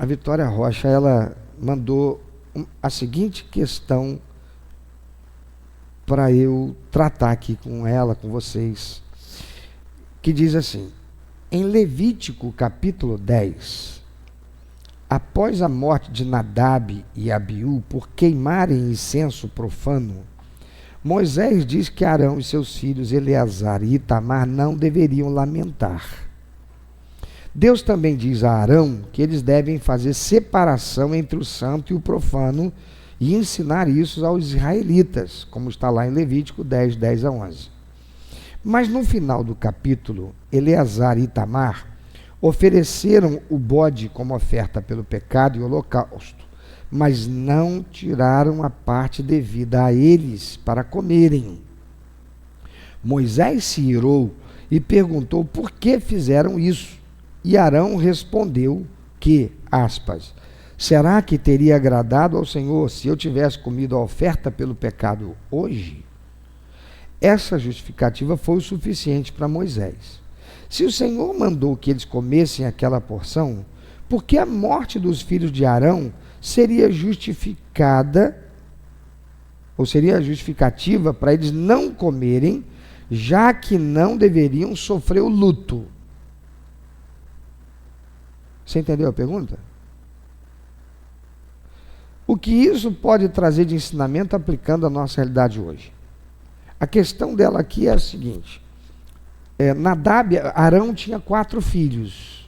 Vitória Rocha, ela mandou a seguinte questão para eu tratar aqui com ela, com vocês, que diz assim: em Levítico capítulo 10, após a morte de Nadab e Abiú por queimarem incenso profano, Moisés diz que Arão e seus filhos Eleazar e Itamar não deveriam lamentar. Deus também diz a Arão que eles devem fazer separação entre o santo e o profano e ensinar isso aos israelitas, como está lá em Levítico 10, 10 a 11. Mas no final do capítulo, Eleazar e Itamar ofereceram o bode como oferta pelo pecado e holocausto, mas não tiraram a parte devida a eles para comerem. Moisés se irou e perguntou por que fizeram isso. E Arão respondeu que, aspas, será que teria agradado ao Senhor se eu tivesse comido a oferta pelo pecado hoje? Essa justificativa foi o suficiente para Moisés. Se o Senhor mandou que eles comessem aquela porção, por que a morte dos filhos de Arão seria justificada, ou seria justificativa para eles não comerem, já que não deveriam sofrer o luto? Você entendeu a pergunta? O que isso pode trazer de ensinamento aplicando a nossa realidade hoje? A questão dela aqui é a seguinte: Arão tinha 4 filhos.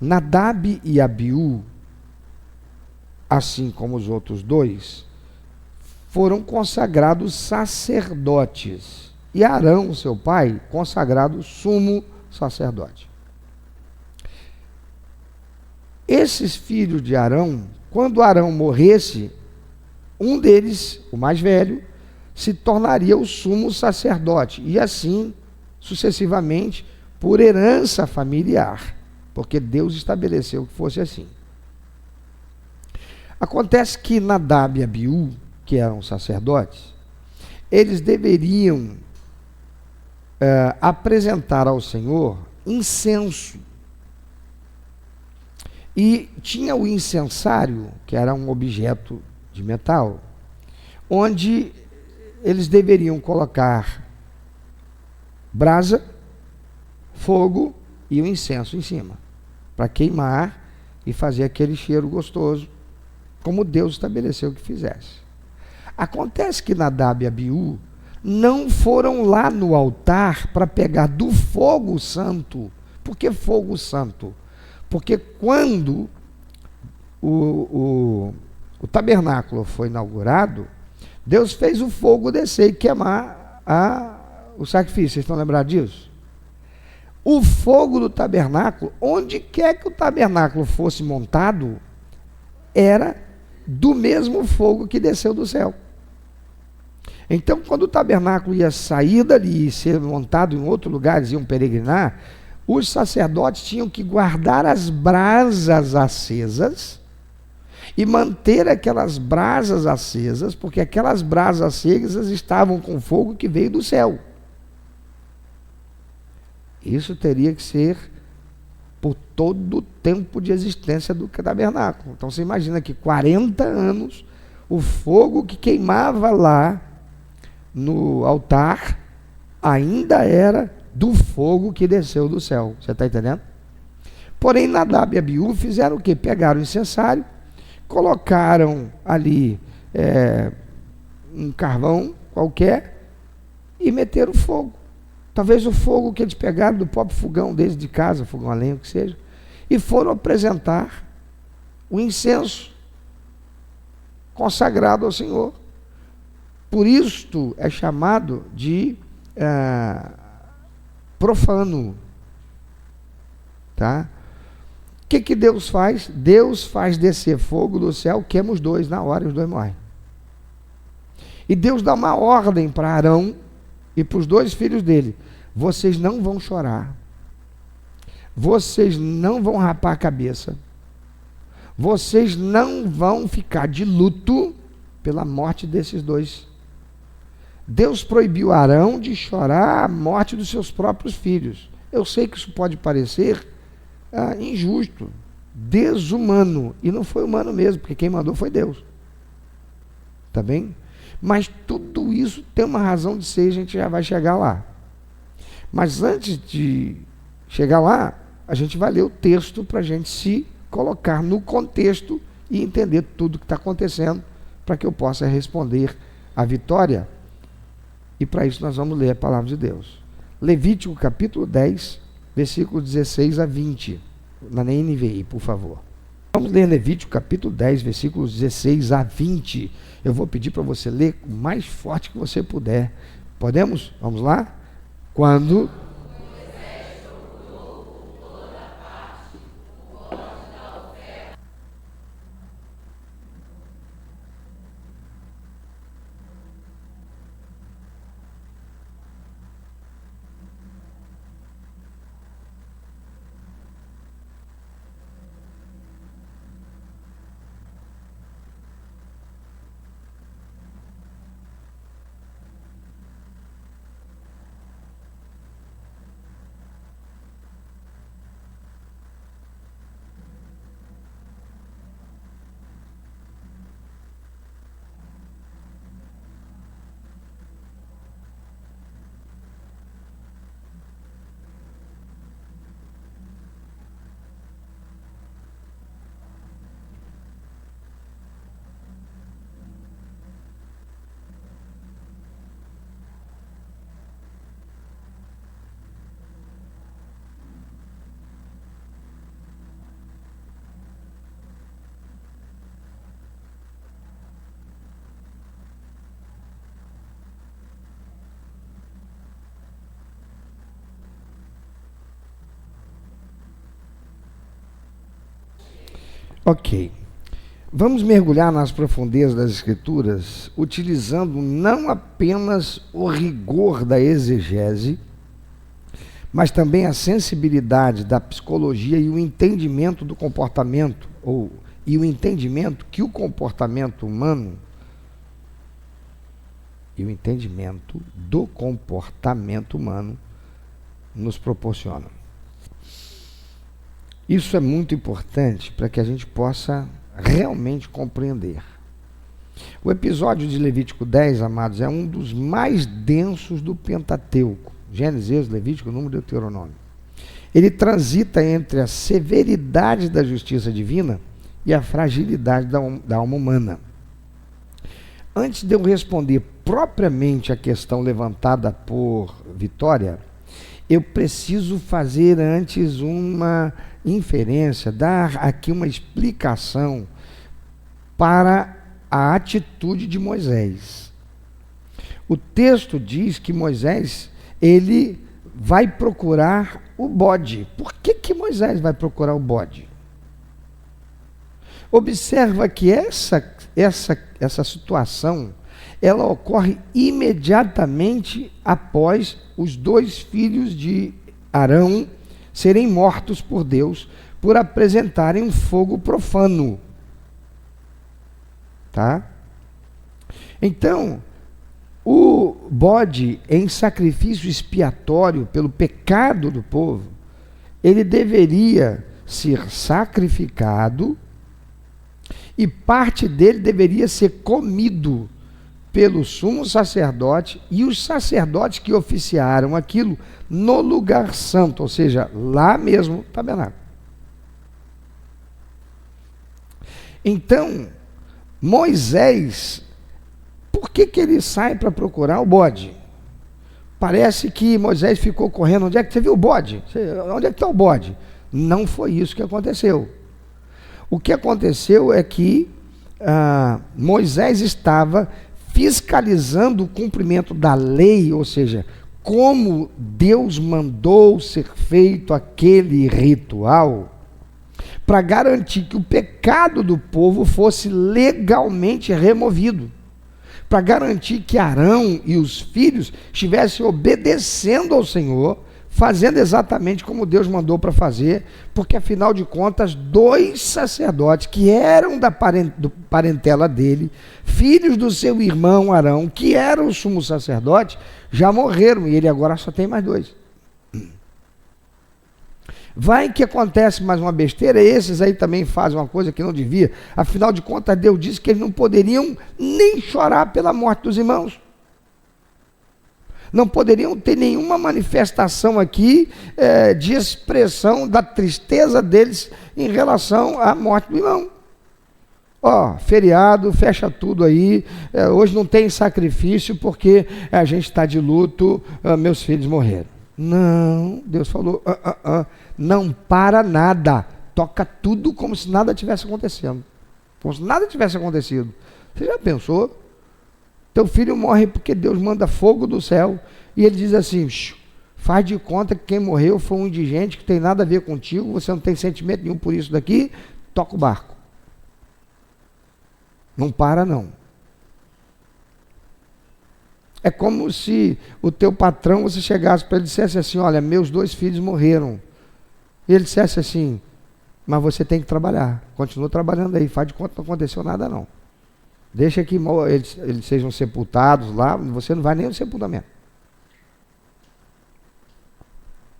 Nadab e Abiú, assim como os outros 2, foram consagrados sacerdotes. E Arão, seu pai, consagrado sumo sacerdote. Esses filhos de Arão, quando Arão morresse, um deles, o mais velho, se tornaria o sumo sacerdote, e assim, sucessivamente, por herança familiar, porque Deus estabeleceu que fosse assim. Acontece que Nadab e Abiú, que eram sacerdotes, eles deveriam apresentar ao Senhor incenso. E tinha o incensário, que era um objeto de metal, onde eles deveriam colocar brasa, fogo e o incenso em cima, para queimar e fazer aquele cheiro gostoso, como Deus estabeleceu que fizesse. Acontece que Nadab e Abiú não foram lá no altar para pegar do fogo santo. Por que fogo santo? Porque quando o tabernáculo foi inaugurado, Deus fez o fogo descer e queimar o sacrifício. Vocês estão lembrados disso? O fogo do tabernáculo, onde quer que o tabernáculo fosse montado, era do mesmo fogo que desceu do céu. Então, quando o tabernáculo ia sair dali e ser montado em outro lugar, eles iam peregrinar, os sacerdotes tinham que guardar as brasas acesas e manter aquelas brasas acesas, porque aquelas brasas acesas estavam com fogo que veio do céu. Isso teria que ser por todo o tempo de existência do tabernáculo. Então você imagina que 40 anos, o fogo que queimava lá no altar ainda era do fogo que desceu do céu. Você está entendendo? Porém, Nadab e Abiú fizeram o quê? Pegaram o incensário, colocaram ali um carvão qualquer e meteram fogo. Talvez o fogo que eles pegaram do próprio fogão deles de casa, fogão a lenha, o que seja, e foram apresentar o incenso consagrado ao Senhor. Por isto é chamado de profano. Tá? O que Deus faz? Deus faz descer fogo do céu, queima os dois na hora e os dois morrem. E Deus dá uma ordem para Arão e para os 2 filhos dele: vocês não vão chorar, vocês não vão rapar a cabeça, vocês não vão ficar de luto pela morte desses 2. Deus proibiu Arão de chorar a morte dos seus próprios filhos. Eu sei que isso pode parecer injusto, desumano. E não foi humano mesmo, porque quem mandou foi Deus. Tá bem? Mas tudo isso tem uma razão de ser, a gente já vai chegar lá. Mas antes de chegar lá, a gente vai ler o texto para a gente se colocar no contexto e entender tudo o que está acontecendo, para que eu possa responder a Vitória. E para isso nós vamos ler a palavra de Deus. Levítico capítulo 10, versículos 16 a 20. Na NVI, por favor. Vamos ler Levítico capítulo 10, versículos 16 a 20. Eu vou pedir para você ler o mais forte que você puder. Podemos? Vamos lá? Quando... Ok. Vamos mergulhar nas profundezas das Escrituras, utilizando não apenas o rigor da exegese, mas também a sensibilidade da psicologia e o entendimento do comportamento, e o entendimento que o comportamento humano, e o entendimento do comportamento humano nos proporciona. Isso é muito importante para que a gente possa realmente compreender. O episódio de Levítico 10, amados, é um dos mais densos do Pentateuco. Gênesis, Levítico, Número e Deuteronômio. Ele transita entre a severidade da justiça divina e a fragilidade da alma humana. Antes de eu responder propriamente a questão levantada por Vitória, eu preciso fazer antes uma inferência, dar aqui uma explicação para a atitude de Moisés. O texto diz que Moisés, ele vai procurar o bode. Por que Moisés vai procurar o bode? Observa que essa situação, ela ocorre imediatamente após os dois filhos de Arão serem mortos por Deus por apresentarem um fogo profano. Tá? Então, o bode em sacrifício expiatório pelo pecado do povo, ele deveria ser sacrificado e parte dele deveria ser comido pelo sumo sacerdote e os sacerdotes que oficiaram aquilo no lugar santo, ou seja, lá mesmo no tabernáculo. Então, Moisés, por que ele sai para procurar o bode? Parece que Moisés ficou correndo. Onde é que você viu o bode? Onde é que está o bode? Não foi isso que aconteceu. O que aconteceu é que Moisés estava fiscalizando o cumprimento da lei, ou seja, como Deus mandou ser feito aquele ritual, para garantir que o pecado do povo fosse legalmente removido, para garantir que Arão e os filhos estivessem obedecendo ao Senhor, fazendo exatamente como Deus mandou para fazer, porque afinal de contas, dois sacerdotes que eram da parentela dele, filhos do seu irmão Arão, que era o sumo sacerdote, já morreram, e ele agora só tem mais dois. Vai que acontece mais uma besteira, esses aí também fazem uma coisa que não devia. Afinal de contas, Deus disse que eles não poderiam nem chorar pela morte dos irmãos. Não poderiam ter nenhuma manifestação aqui de expressão da tristeza deles em relação à morte do irmão. Feriado, fecha tudo aí, hoje não tem sacrifício porque a gente está de luto, meus filhos morreram. Não, Deus falou, não para nada, toca tudo como se nada tivesse acontecendo, como se nada tivesse acontecido. Você já pensou? Teu filho morre porque Deus manda fogo do céu e ele diz assim, faz de conta que quem morreu foi um indigente que tem nada a ver contigo, você não tem sentimento nenhum por isso daqui, toca o barco. Não para não. É como se o teu patrão, você chegasse para ele e dissesse assim, olha, meus 2 filhos morreram. E ele dissesse assim, mas você tem que trabalhar, continua trabalhando aí, faz de conta que não aconteceu nada não. Deixa que eles sejam sepultados lá, você não vai nem ao sepultamento.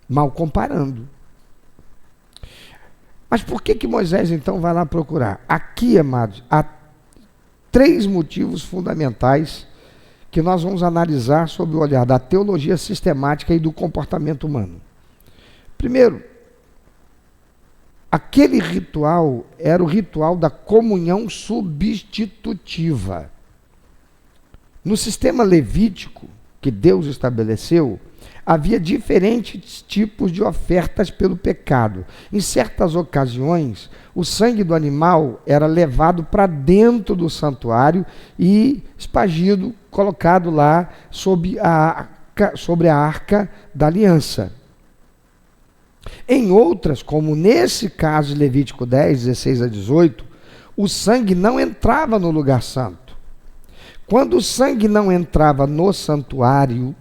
Mal comparando. Mas por que Moisés então vai lá procurar? Aqui, amados, há 3 motivos fundamentais que nós vamos analisar sob o olhar da teologia sistemática e do comportamento humano. Primeiro, aquele ritual era o ritual da comunhão substitutiva. No sistema levítico que Deus estabeleceu, havia diferentes tipos de ofertas pelo pecado. Em certas ocasiões, o sangue do animal era levado para dentro do santuário e espargido, colocado lá sobre a arca da aliança. Em outras, como nesse caso de Levítico 10, 16 a 18, o sangue não entrava no lugar santo. Quando o sangue não entrava no santuário,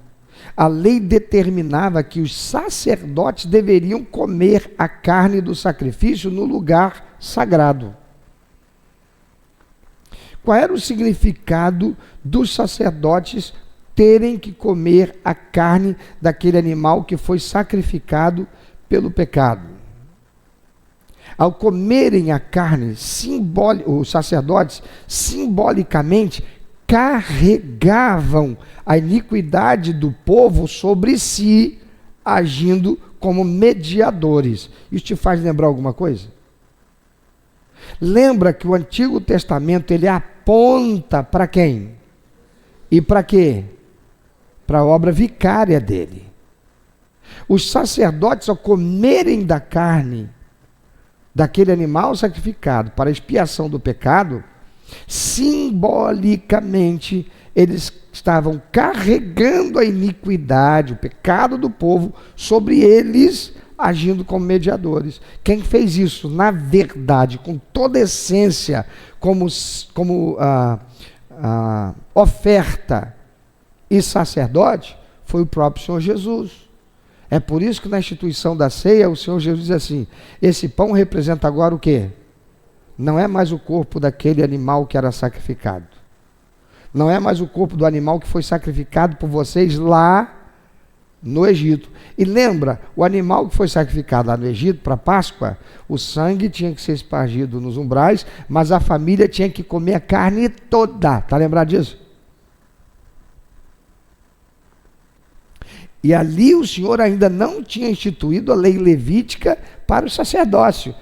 a lei determinava que os sacerdotes deveriam comer a carne do sacrifício no lugar sagrado. Qual era o significado dos sacerdotes terem que comer a carne daquele animal que foi sacrificado pelo pecado? Ao comerem a carne, os sacerdotes simbolicamente carregavam a iniquidade do povo sobre si, agindo como mediadores. Isso te faz lembrar alguma coisa? Lembra que o Antigo Testamento ele aponta para quem? E para quê? Para a obra vicária dele. Os sacerdotes, ao comerem da carne daquele animal sacrificado para a expiação do pecado, simbolicamente eles estavam carregando a iniquidade, o pecado do povo sobre eles, agindo como mediadores. Quem fez isso, na verdade, com toda a essência, como oferta e sacerdote, foi o próprio Senhor Jesus. É por isso que na instituição da ceia, o Senhor Jesus diz assim, esse pão representa agora o quê? Não é mais o corpo daquele animal que era sacrificado. Não é mais o corpo do animal que foi sacrificado por vocês lá no Egito. E lembra, o animal que foi sacrificado lá no Egito para Páscoa, o sangue tinha que ser espargido nos umbrais, mas a família tinha que comer a carne toda. Está lembrado disso? E ali o Senhor ainda não tinha instituído a lei levítica para o sacerdócio,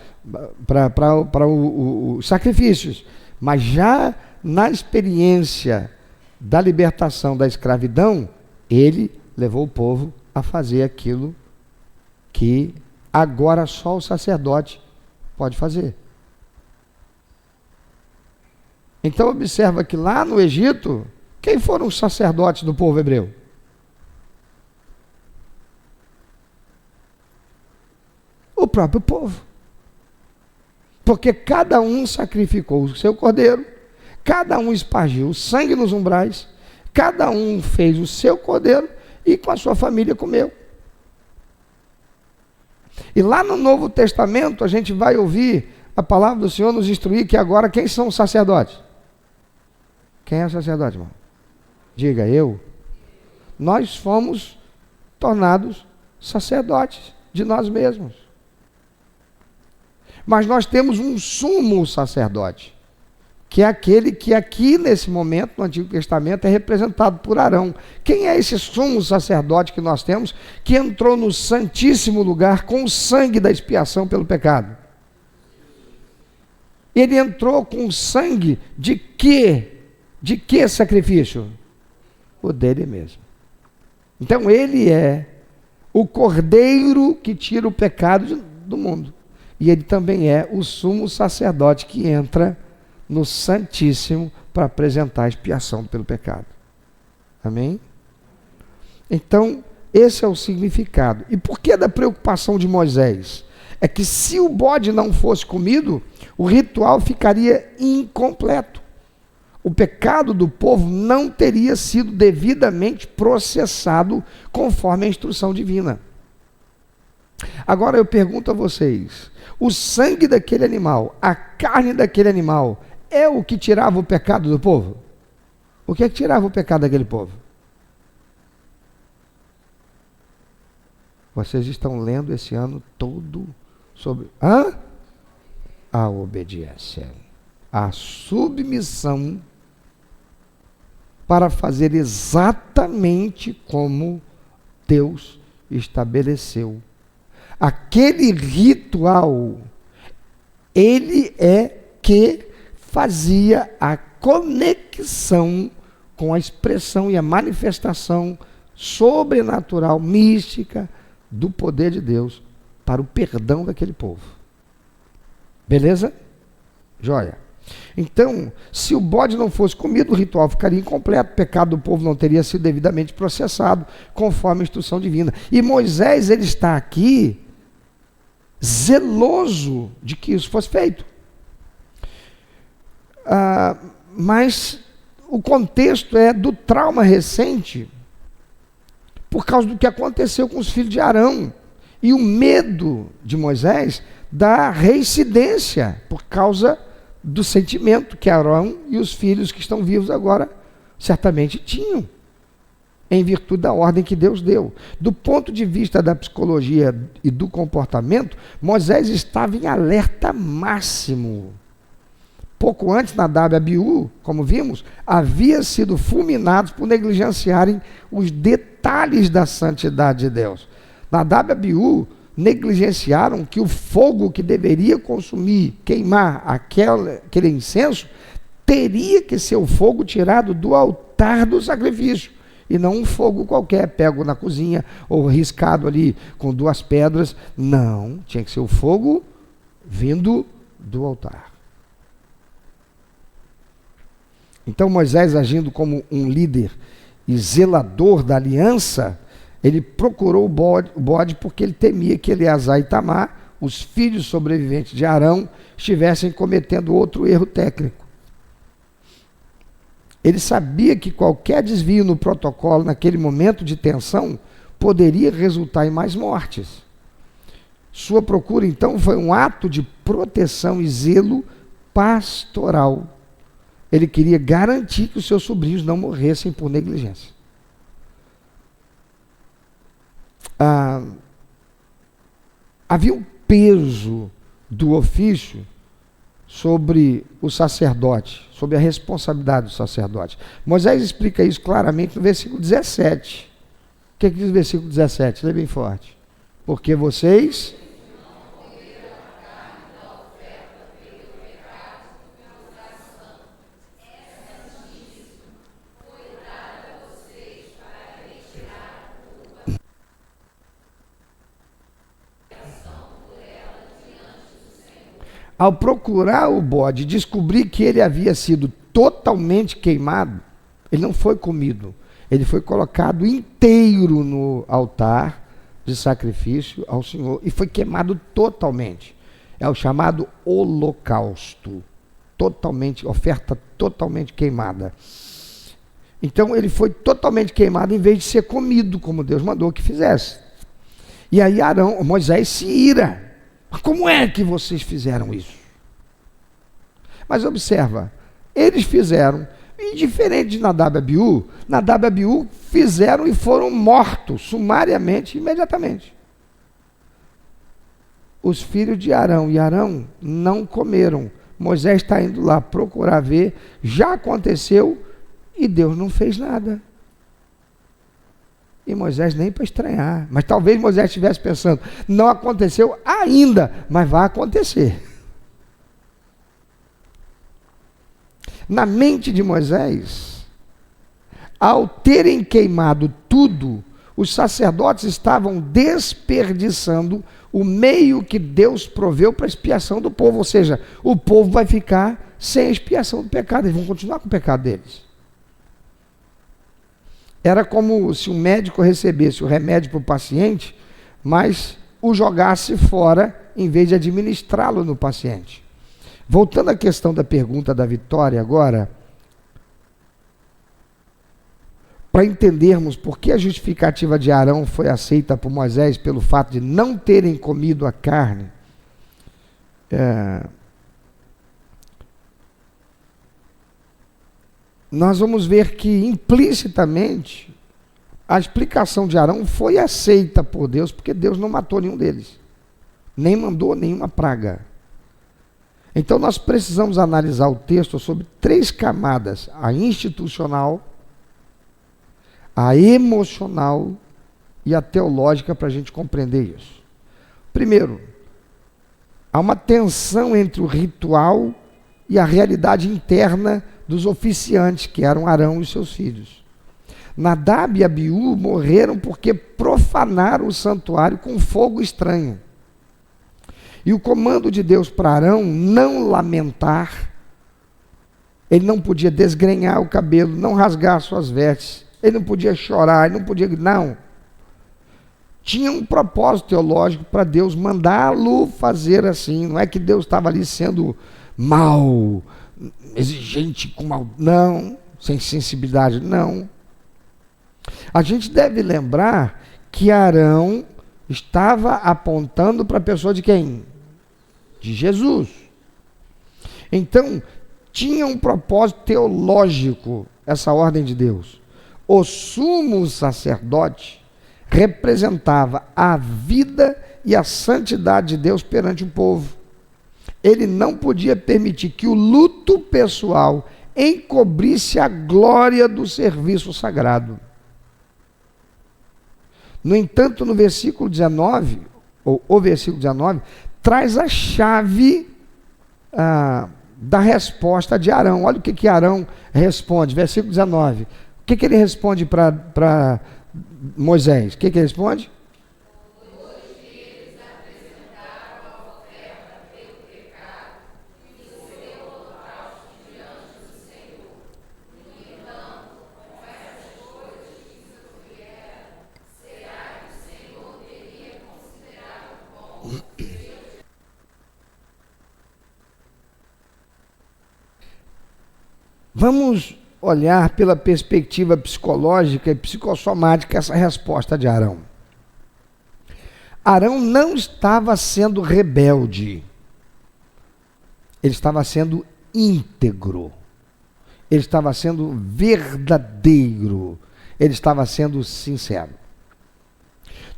para os sacrifícios. Mas já na experiência da libertação da escravidão, ele levou o povo a fazer aquilo que agora só o sacerdote pode fazer. Então observa que lá no Egito, quem foram os sacerdotes do povo hebreu? O próprio povo. Porque cada um sacrificou o seu cordeiro, cada um espargiu o sangue nos umbrais, cada um fez o seu cordeiro e com a sua família comeu. E lá no Novo Testamento a gente vai ouvir a palavra do Senhor nos instruir que agora quem são os sacerdotes? Quem é o sacerdote, irmão? Diga, eu. Nós fomos tornados sacerdotes de nós mesmos. Mas nós temos um sumo sacerdote, que é aquele que aqui nesse momento, no Antigo Testamento, é representado por Arão. Quem é esse sumo sacerdote que nós temos, que entrou no santíssimo lugar com o sangue da expiação pelo pecado? Ele entrou com o sangue de quê? De que sacrifício? O dele mesmo. Então ele é o cordeiro que tira o pecado do mundo. E ele também é o sumo sacerdote que entra no Santíssimo para apresentar a expiação pelo pecado. Amém? Então, esse é o significado. E por que da preocupação de Moisés? É que se o bode não fosse comido, o ritual ficaria incompleto. O pecado do povo não teria sido devidamente processado conforme a instrução divina. Agora eu pergunto a vocês, o sangue daquele animal, a carne daquele animal, é o que tirava o pecado do povo? O que é que tirava o pecado daquele povo? Vocês estão lendo esse ano todo sobre a obediência, a submissão para fazer exatamente como Deus estabeleceu. Aquele ritual, ele é que fazia a conexão com a expressão e a manifestação sobrenatural, mística, do poder de Deus para o perdão daquele povo. Beleza? Joia. Então, se o bode não fosse comido, o ritual ficaria incompleto, o pecado do povo não teria sido devidamente processado, conforme a instrução divina. E Moisés, ele está aqui zeloso de que isso fosse feito. Mas o contexto é do trauma recente, por causa do que aconteceu com os filhos de Arão, e o medo de Moisés da reincidência, por causa do sentimento que Arão e os filhos que estão vivos agora certamente tinham, em virtude da ordem que Deus deu. Do ponto de vista da psicologia e do comportamento, Moisés estava em alerta máximo. Pouco antes, Nadab e Abiú, como vimos, havia sido fulminados por negligenciarem os detalhes da santidade de Deus. Nadab e Abiú negligenciaram que o fogo que deveria consumir, queimar aquele incenso, teria que ser o fogo tirado do altar do sacrifício, e não um fogo qualquer, pego na cozinha, ou riscado ali com 2 pedras. Não, tinha que ser o fogo vindo do altar. Então Moisés, agindo como um líder e zelador da aliança, ele procurou o bode porque ele temia que Eleazar e Itamar, os filhos sobreviventes de Arão, estivessem cometendo outro erro técnico. Ele sabia que qualquer desvio no protocolo, naquele momento de tensão, poderia resultar em mais mortes. Sua procura, então, foi um ato de proteção e zelo pastoral. Ele queria garantir que os seus sobrinhos não morressem por negligência. Havia um peso do ofício sobre o sacerdote, sobre a responsabilidade do sacerdote. Moisés explica isso claramente no versículo 17. O que diz o versículo 17? Lê bem forte. Porque vocês... Ao procurar o bode, descobrir que ele havia sido totalmente queimado, ele não foi comido, ele foi colocado inteiro no altar de sacrifício ao Senhor e foi queimado totalmente. É o chamado holocausto, totalmente, oferta totalmente queimada. Então ele foi totalmente queimado em vez de ser comido, como Deus mandou que fizesse. E aí Moisés se ira. Como é que vocês fizeram isso? Mas observa, eles fizeram, e diferente de Nadab e Abiú fizeram e foram mortos sumariamente, imediatamente. os filhos de Arão e Arão não comeram. Moisés está indo lá procurar ver, já aconteceu e Deus não fez nada. E Moisés nem para estranhar, mas talvez Moisés estivesse pensando, não aconteceu ainda, mas vai acontecer. Na mente de Moisés, ao terem queimado tudo, os sacerdotes estavam desperdiçando o meio que Deus proveu para a expiação do povo, ou seja, o povo vai ficar sem a expiação do pecado, eles vão continuar com o pecado deles. Era como se um médico recebesse o remédio para o paciente, mas o jogasse fora em vez de administrá-lo no paciente. Voltando à questão da pergunta da Vitória agora, para entendermos por que a justificativa de Arão foi aceita por Moisés pelo fato de não terem comido a carne, nós vamos ver que implicitamente a explicação de Arão foi aceita por Deus, porque Deus não matou nenhum deles, nem mandou nenhuma praga. Então nós precisamos analisar o texto sobre 3 camadas: a institucional, a emocional e a teológica, para a gente compreender isso. Primeiro, há uma tensão entre o ritual e a realidade interna dos oficiantes, que eram Arão e seus filhos. Nadab e Abiú morreram porque profanaram o santuário com fogo estranho. E o comando de Deus para Arão não lamentar, ele não podia desgrenhar o cabelo, não rasgar suas vestes, ele não podia chorar, ele não podia... Não. Tinha um propósito teológico para Deus mandá-lo fazer assim. Não é que Deus estava ali sendo mau, exigente com mal. Não, sem sensibilidade, não. A gente deve lembrar que Arão estava apontando para a pessoa de quem? De Jesus. Então, tinha um propósito teológico essa ordem de Deus. O sumo sacerdote representava a vida e a santidade de Deus perante o povo. Ele não podia permitir que o luto pessoal encobrisse a glória do serviço sagrado. No entanto, no versículo 19, ou o versículo 19, traz a chave da resposta de Arão. Olha o que Arão responde, versículo 19. O que ele responde para Moisés? O que ele responde? Vamos olhar pela perspectiva psicológica e psicossomática essa resposta de Arão. Arão não estava sendo rebelde, ele estava sendo íntegro, ele estava sendo verdadeiro, ele estava sendo sincero.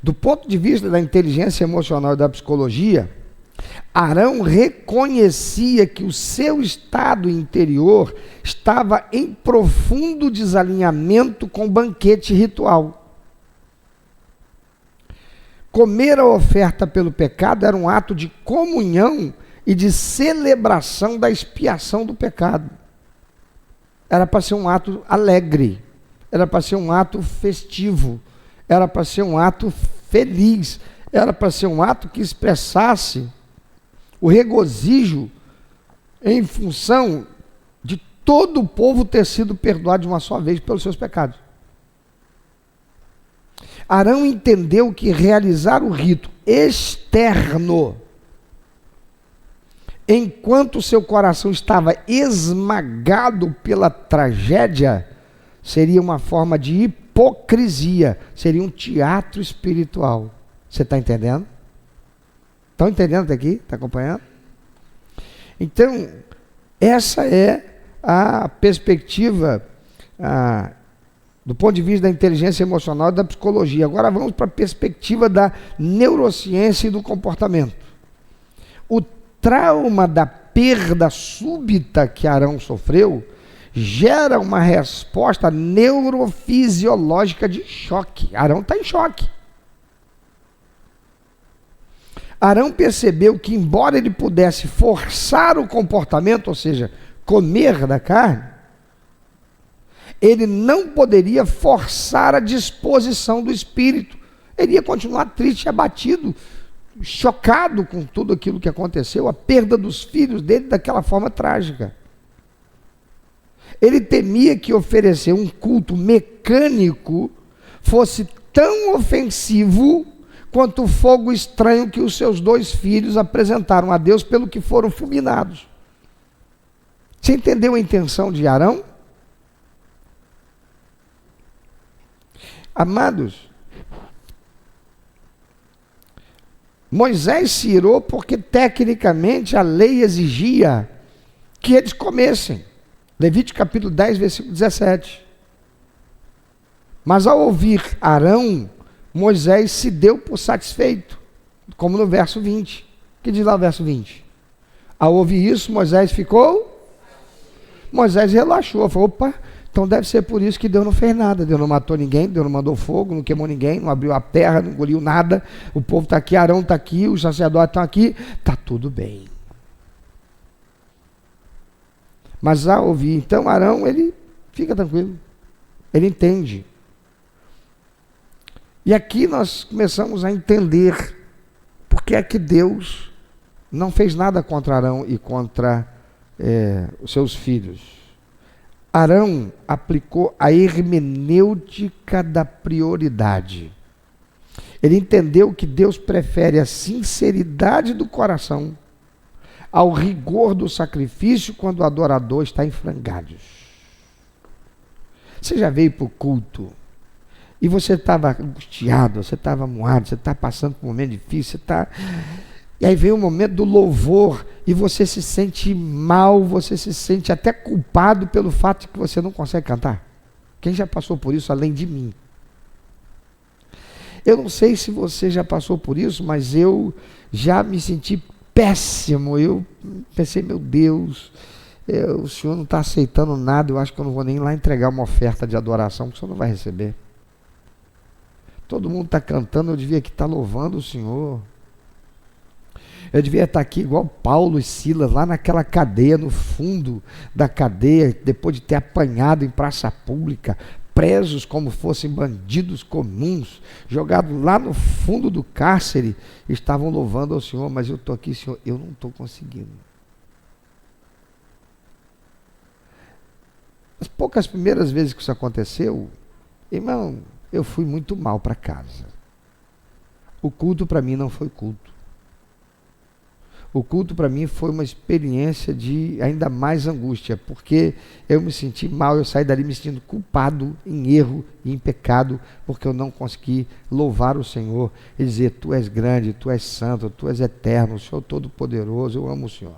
Do ponto de vista da inteligência emocional e da psicologia, Arão reconhecia que o seu estado interior estava em profundo desalinhamento com o banquete ritual. Comer a oferta pelo pecado era um ato de comunhão e de celebração da expiação do pecado. Era para ser um ato alegre, era para ser um ato festivo, era para ser um ato feliz, era para ser um ato que expressasse o regozijo em função de todo o povo ter sido perdoado de uma só vez pelos seus pecados. Arão entendeu que realizar o rito externo, enquanto seu coração estava esmagado pela tragédia, seria uma forma de hipocrisia, seria um teatro espiritual. Você está entendendo? Estão entendendo até aqui? Está acompanhando? Então, essa é a perspectiva do ponto de vista da inteligência emocional e da psicologia. Agora vamos para a perspectiva da neurociência e do comportamento. trauma da perda súbita que Arão sofreu gera uma resposta neurofisiológica de choque. Arão está em choque. Arão percebeu que, embora ele pudesse forçar o comportamento, ou seja, comer da carne, ele não poderia forçar a disposição do espírito. Ele ia continuar triste, abatido, chocado com tudo aquilo que aconteceu, a perda dos filhos dele daquela forma trágica. Ele temia que oferecer um culto mecânico fosse tão ofensivo quanto o fogo estranho que os seus 2 filhos apresentaram a Deus pelo que foram fulminados. Você entendeu a intenção de Arão? Amados, Moisés se irou porque tecnicamente a lei exigia que eles comessem. Levítico capítulo 10, versículo 17. Mas ao ouvir Arão, Moisés se deu por satisfeito, como no verso 20. O que diz lá o verso 20? Ao ouvir isso, Moisés relaxou, falou, opa, então deve ser por isso que Deus não fez nada. Deus não matou ninguém, Deus não mandou fogo, não queimou ninguém, não abriu a terra, não engoliu nada. O povo está aqui, Arão está aqui, os sacerdotes estão aqui, está tudo bem. Mas ao ouvir, então, Arão, ele fica tranquilo, ele entende. E aqui nós começamos a entender por que é que Deus não fez nada contra Arão e contra os seus filhos. Arão aplicou a hermenêutica da prioridade. Ele entendeu que Deus prefere a sinceridade do coração ao rigor do sacrifício quando o adorador está em frangalhos. Você já veio para o culto e você estava angustiado, você estava moado, você está passando por um momento difícil, e aí vem o momento do louvor e você se sente mal, você se sente até culpado pelo fato de que você não consegue cantar. Quem já passou por isso além de mim? Eu não sei se você já passou por isso, mas eu já me senti péssimo. Eu pensei, meu Deus, o senhor não está aceitando nada, eu acho que eu não vou nem lá entregar uma oferta de adoração, porque o senhor não vai receber. Todo mundo está cantando, eu devia aqui estar louvando o Senhor. Eu devia estar aqui igual Paulo e Silas, lá naquela cadeia, no fundo da cadeia, depois de ter apanhado em praça pública, presos como fossem bandidos comuns, jogados lá no fundo do cárcere, estavam louvando ao Senhor, mas eu estou aqui, Senhor, eu não estou conseguindo. As poucas primeiras vezes que isso aconteceu, irmão, eu fui muito mal para casa. O culto para mim não foi culto. O culto para mim foi uma experiência de ainda mais angústia, porque eu me senti mal, eu saí dali me sentindo culpado, em erro e em pecado, porque eu não consegui louvar o Senhor e dizer, Tu és grande, Tu és santo, Tu és eterno, o Senhor todo-poderoso, eu amo o Senhor.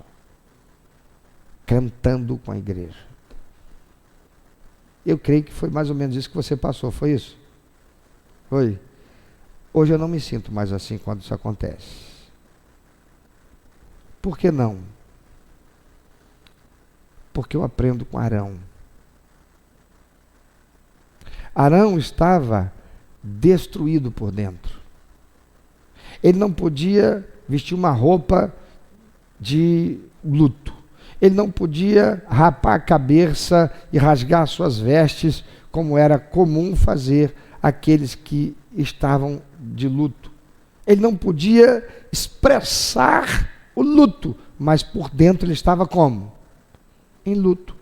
Cantando com a igreja. Eu creio que foi mais ou menos isso que você passou, foi isso? Foi? Hoje eu não me sinto mais assim quando isso acontece. Por que não? Porque eu aprendo com Arão. Arão estava destruído por dentro. Ele não podia vestir uma roupa de luto. Ele não podia rapar a cabeça e rasgar suas vestes, como era comum fazer aqueles que estavam de luto. Ele não podia expressar o luto, mas por dentro ele estava como? Em luto.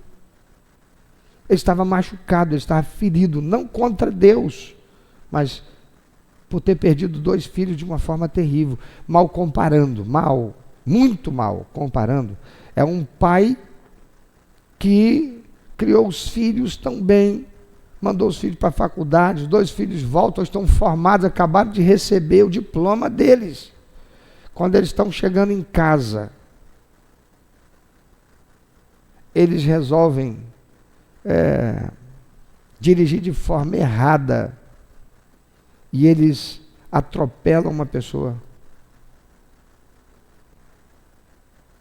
Ele estava machucado, ele estava ferido, não contra Deus, mas por ter perdido 2 filhos de uma forma terrível. Mal comparando, muito mal comparando, é um pai que criou os filhos tão bem, mandou os filhos para a faculdade, os 2 filhos voltam, estão formados, acabaram de receber o diploma deles. Quando eles estão chegando em casa, eles resolvem dirigir de forma errada e eles atropelam uma pessoa.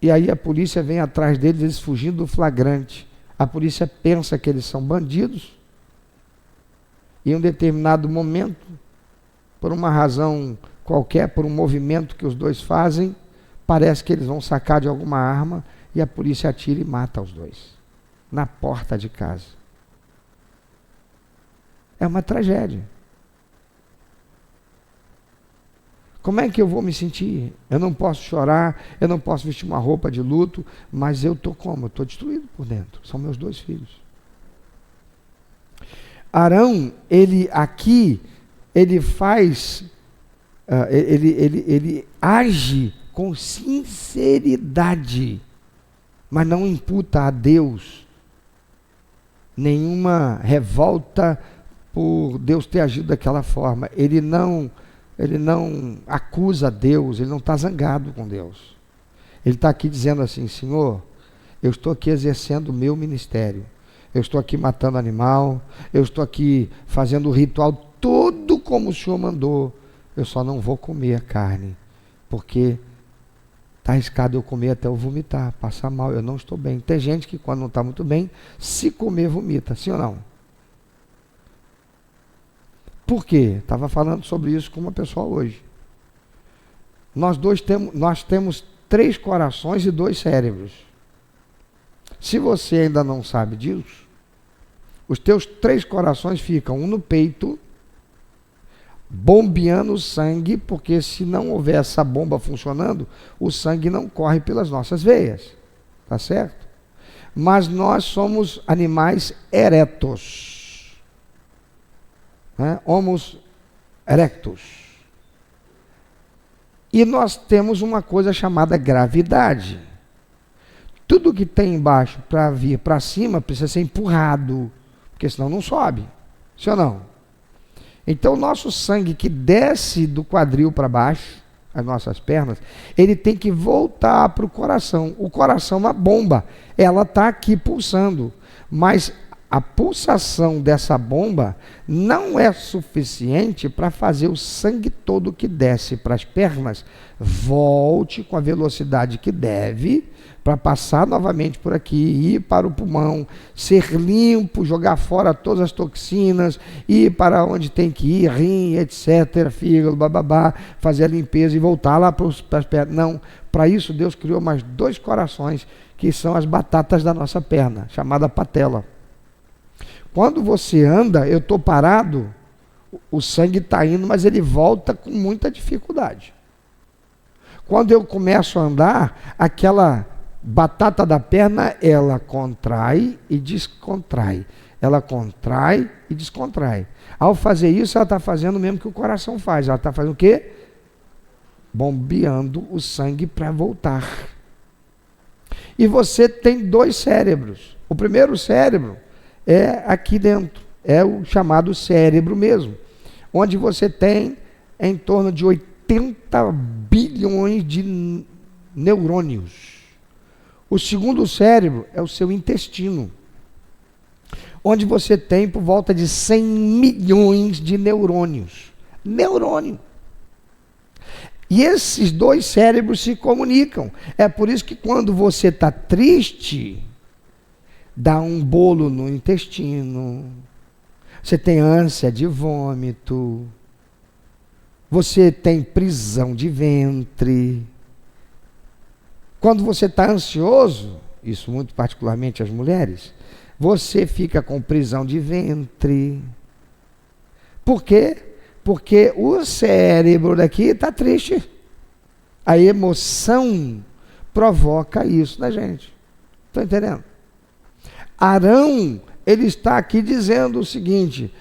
e aí a polícia vem atrás deles, eles fugindo do flagrante. A polícia pensa que eles são bandidos, e em um determinado momento, por uma razão qualquer, por um movimento que os dois fazem, parece que eles vão sacar de alguma arma, e a polícia atira e mata os dois, na porta de casa. É uma tragédia. Como é que eu vou me sentir? Eu não posso chorar, eu não posso vestir uma roupa de luto, mas eu estou como? Eu estou destruído por dentro. São meus dois filhos. Arão, ele faz, ele age com sinceridade, mas não imputa a Deus nenhuma revolta por Deus ter agido daquela forma. Ele não acusa Deus, ele não está zangado com Deus. Ele está aqui dizendo assim: Senhor, eu estou aqui exercendo o meu ministério, eu estou aqui matando animal, eu estou aqui fazendo o ritual tudo como o Senhor mandou, eu só não vou comer a carne, porque está arriscado eu comer até eu vomitar, passar mal, eu não estou bem. Tem gente que quando não está muito bem, se comer vomita, sim ou não? Por quê? Estava falando sobre isso com uma pessoa hoje. Nós temos 3 corações e 2 cérebros. Se você ainda não sabe disso, os teus 3 corações ficam um no peito, bombeando o sangue, porque se não houver essa bomba funcionando, o sangue não corre pelas nossas veias. Tá certo? Mas nós somos animais eretos. Homos erectus. E nós temos uma coisa chamada gravidade. Tudo que tem embaixo para vir para cima precisa ser empurrado, porque senão não sobe. Sim ou não? Então o nosso sangue que desce do quadril para baixo, as nossas pernas, ele tem que voltar para o coração. O coração é uma bomba, ela está aqui pulsando, mas a pulsação dessa bomba não é suficiente para fazer o sangue todo que desce para as pernas volte com a velocidade que deve, para passar novamente por aqui, ir para o pulmão, ser limpo, jogar fora todas as toxinas, ir para onde tem que ir, rim, etc., fígado, bababá, fazer a limpeza e voltar lá para as pernas. Não, para isso Deus criou mais 2 corações, que são as batatas da nossa perna, chamada patela. Quando você anda, eu estou parado, o sangue está indo, mas ele volta com muita dificuldade. Quando eu começo a andar, aquela batata da perna, ela contrai e descontrai. Ela contrai e descontrai. Ao fazer isso, ela está fazendo o mesmo que o coração faz. Ela está fazendo o quê? Bombeando o sangue para voltar. E você tem 2 cérebros. O primeiro cérebro é aqui dentro, é o chamado cérebro mesmo, onde você tem em torno de 80 bilhões de neurônios. O segundo cérebro é o seu intestino, onde você tem por volta de 100 milhões de neurônios. Neurônio. E esses 2 cérebros se comunicam. É por isso que quando você está triste, dá um bolo no intestino, você tem ânsia de vômito, você tem prisão de ventre. Quando você está ansioso, isso muito particularmente as mulheres, você fica com prisão de ventre. Por quê? Porque o cérebro daqui está triste. A emoção provoca isso na gente. Estão entendendo? Arão, ele está aqui dizendo o seguinte: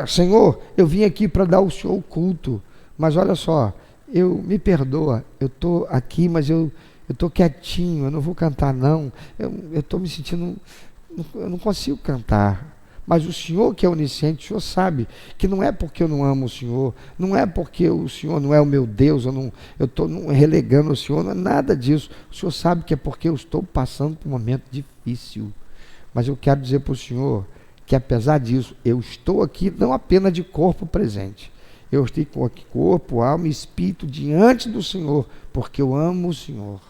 Senhor, eu vim aqui para dar ao Senhor o culto, mas olha só, me perdoa, eu estou aqui, mas eu estou quietinho, eu não vou cantar não, eu estou me sentindo, eu não consigo cantar. Mas o Senhor que é onisciente, o Senhor sabe que não é porque eu não amo o Senhor, não é porque o Senhor não é o meu Deus, eu estou relegando o Senhor, não é nada disso. O Senhor sabe que é porque eu estou passando por um momento difícil. Mas eu quero dizer para o Senhor que apesar disso, eu estou aqui não apenas de corpo presente, eu estou aqui corpo, alma e espírito diante do Senhor, porque eu amo o Senhor.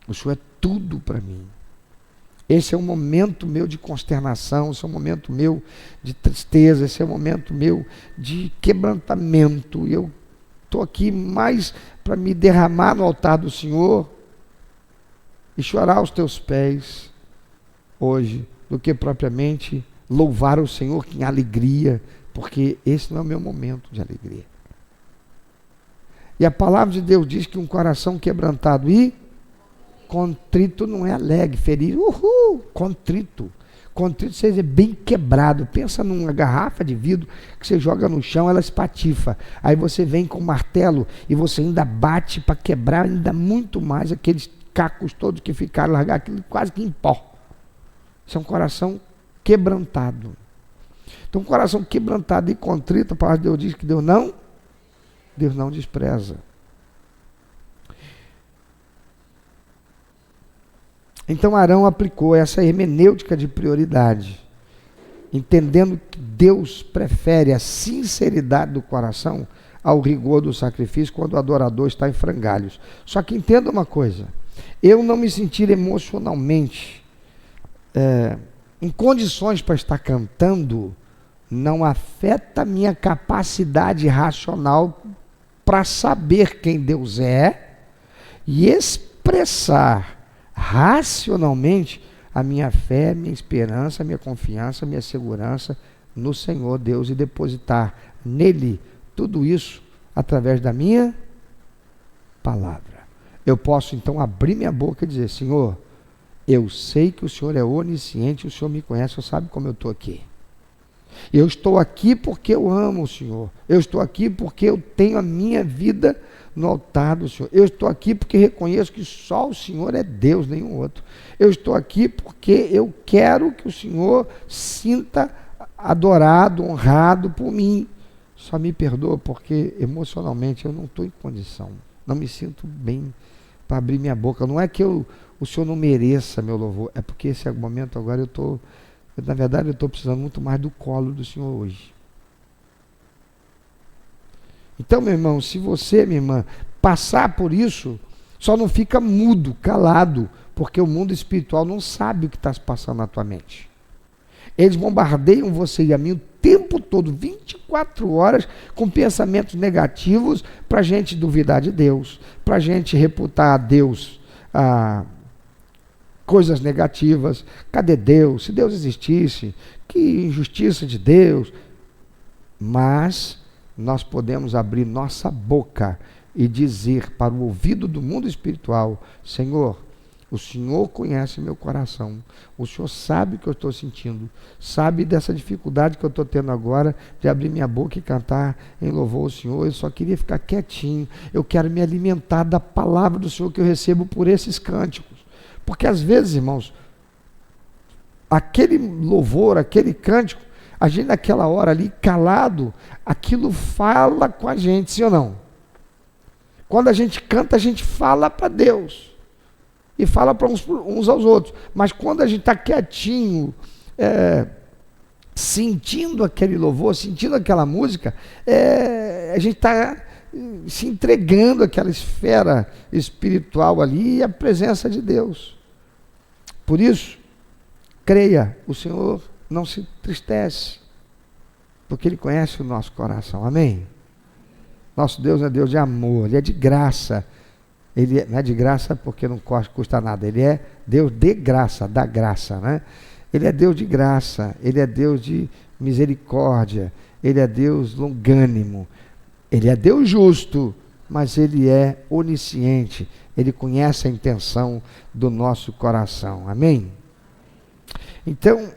O Senhor é tudo para mim. Esse é um momento meu de consternação, esse é um momento meu de tristeza, esse é um momento meu de quebrantamento. Eu estou aqui mais para me derramar no altar do Senhor e chorar aos teus pés hoje, do que propriamente louvar o Senhor em alegria, porque esse não é o meu momento de alegria. E a palavra de Deus diz que um coração quebrantado e contrito não é alegre, ferido, contrito. Contrito seja bem quebrado. Pensa numa garrafa de vidro que você joga no chão, ela espatifa. Aí você vem com o martelo e você ainda bate para quebrar ainda muito mais aqueles cacos todos que ficaram, largar aquilo quase que em pó. Isso é um coração quebrantado. Então, um coração quebrantado e contrito, a palavra de Deus diz que Deus não despreza. Então Arão aplicou essa hermenêutica de prioridade, entendendo que Deus prefere a sinceridade do coração ao rigor do sacrifício quando o adorador está em frangalhos. Só que entenda uma coisa, eu não me sentir emocionalmente em condições para estar cantando não afeta a minha capacidade racional para saber quem Deus é e expressar racionalmente a minha fé, minha esperança, minha confiança, minha segurança no Senhor Deus e depositar nele tudo isso através da minha palavra. Eu posso então abrir minha boca e dizer: Senhor, eu sei que o Senhor é onisciente, o Senhor me conhece, o Senhor sabe como eu estou aqui. Eu estou aqui porque eu amo o Senhor. Eu estou aqui porque eu tenho a minha vida no altar do Senhor. Eu estou aqui porque reconheço que só o Senhor é Deus, nenhum outro. Eu estou aqui porque eu quero que o Senhor sinta adorado, honrado por mim. Só me perdoa porque emocionalmente eu não estou em condição. Não me sinto bem para abrir minha boca. Não é que o Senhor não mereça meu louvor. É porque esse momento agora na verdade eu estou precisando muito mais do colo do Senhor hoje. Então, meu irmão, se você, minha irmã, passar por isso, só não fica mudo, calado, porque o mundo espiritual não sabe o que está se passando na tua mente. Eles bombardeiam você e a mim o tempo todo, 24 horas, com pensamentos negativos para a gente duvidar de Deus, para a gente reputar a Deus coisas negativas. Cadê Deus? Se Deus existisse, que injustiça de Deus. Mas nós podemos abrir nossa boca e dizer para o ouvido do mundo espiritual: Senhor, o Senhor conhece meu coração, o Senhor sabe o que eu estou sentindo, sabe dessa dificuldade que eu estou tendo agora de abrir minha boca e cantar em louvor ao Senhor. Eu só queria ficar quietinho, eu quero me alimentar da palavra do Senhor que eu recebo por esses cânticos. Porque às vezes, irmãos, aquele louvor, aquele cântico, a gente naquela hora ali, calado, aquilo fala com a gente, sim ou não? Quando a gente canta, a gente fala para Deus. E fala para uns aos outros. Mas quando a gente está quietinho, sentindo aquele louvor, sentindo aquela música, a gente está se entregando àquela esfera espiritual ali e à presença de Deus. Por isso, creia, o Senhor não se entristece, porque Ele conhece o nosso coração, amém? Nosso Deus é Deus de amor, Ele é de graça. Ele não é de graça porque não custa nada, Ele é Deus de graça, da graça, né? Ele é Deus de graça, Ele é Deus de misericórdia, Ele é Deus longânimo, Ele é Deus justo, mas Ele é onisciente, Ele conhece a intenção do nosso coração, amém? Então,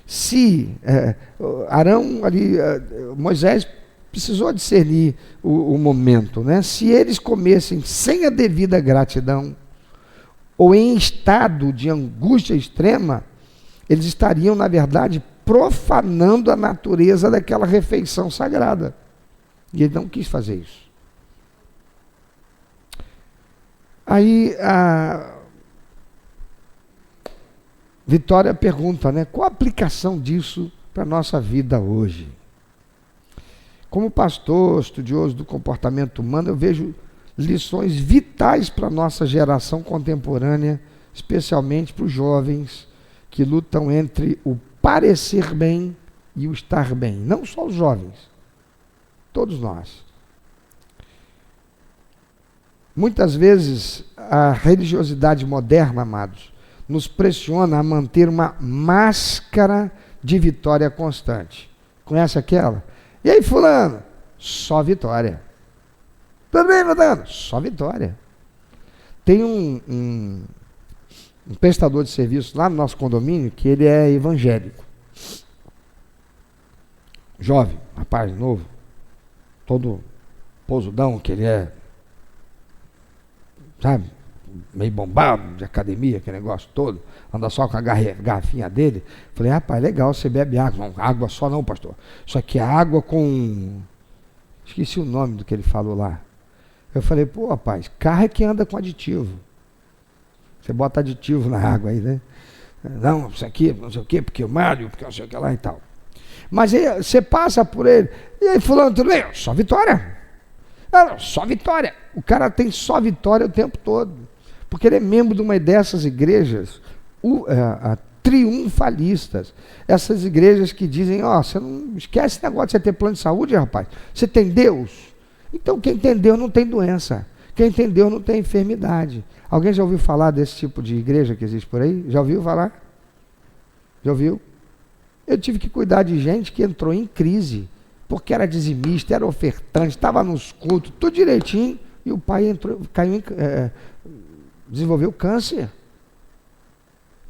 se Arão ali, Moisés precisou discernir o momento, né? Se eles comessem sem a devida gratidão, ou em estado de angústia extrema, eles estariam, na verdade, profanando a natureza daquela refeição sagrada. E ele não quis fazer isso. Aí a Vitória pergunta, né? Qual a aplicação disso para a nossa vida hoje? Como pastor, estudioso do comportamento humano, eu vejo lições vitais para a nossa geração contemporânea, especialmente para os jovens que lutam entre o parecer bem e o estar bem. Não só os jovens, todos nós. Muitas vezes a religiosidade moderna, amados, nos pressiona a manter uma máscara de vitória constante. Conhece aquela? E aí, fulano? Só vitória. Tudo bem, fulano? Só vitória. Tem um prestador de serviço lá no nosso condomínio que ele é evangélico. Jovem, rapaz novo, todo posudão que ele é, sabe, meio bombado de academia, aquele negócio todo, anda só com a garrafinha dele. Falei, rapaz, legal, você bebe água. Não, água só não, pastor. Isso aqui é água com... Esqueci o nome do que ele falou lá. Eu falei, pô, rapaz, carro é que anda com aditivo. Você bota aditivo na água aí, né? Não, isso aqui, não sei o quê, porque eu malho, porque não sei o que lá e tal. Mas aí você passa por ele, e aí fulano, tudo bem? Só vitória. Não, só vitória. O cara tem só vitória o tempo todo. Porque ele é membro de uma dessas igrejas triunfalistas. Essas igrejas que dizem, você não esquece esse negócio de você ter plano de saúde, rapaz. Você tem Deus. Então quem tem Deus não tem doença. Quem tem Deus não tem enfermidade. Alguém já ouviu falar desse tipo de igreja que existe por aí? Já ouviu falar? Já ouviu? Eu tive que cuidar de gente que entrou em crise, porque era dizimista, era ofertante, estava nos cultos, tudo direitinho, e o pai entrou, desenvolveu câncer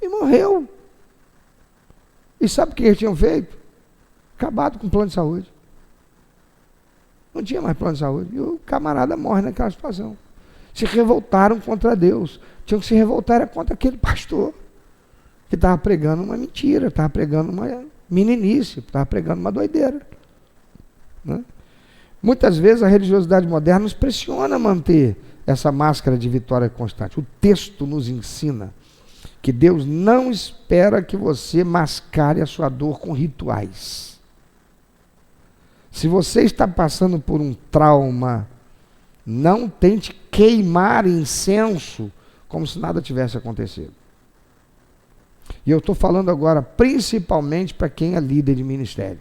e morreu. E sabe o que eles tinham feito? Acabado com o plano de saúde. Não tinha mais plano de saúde. E o camarada morre naquela situação. Se revoltaram contra Deus. Tinham que se revoltar contra aquele pastor que estava pregando uma mentira, estava pregando uma meninice, estava pregando uma doideira. Né? Muitas vezes a religiosidade moderna nos pressiona a manter essa máscara de vitória constante. O texto nos ensina que Deus não espera que você mascare a sua dor com rituais. Se você está passando por um trauma, não tente queimar incenso como se nada tivesse acontecido. E eu estou falando agora principalmente para quem é líder de ministério.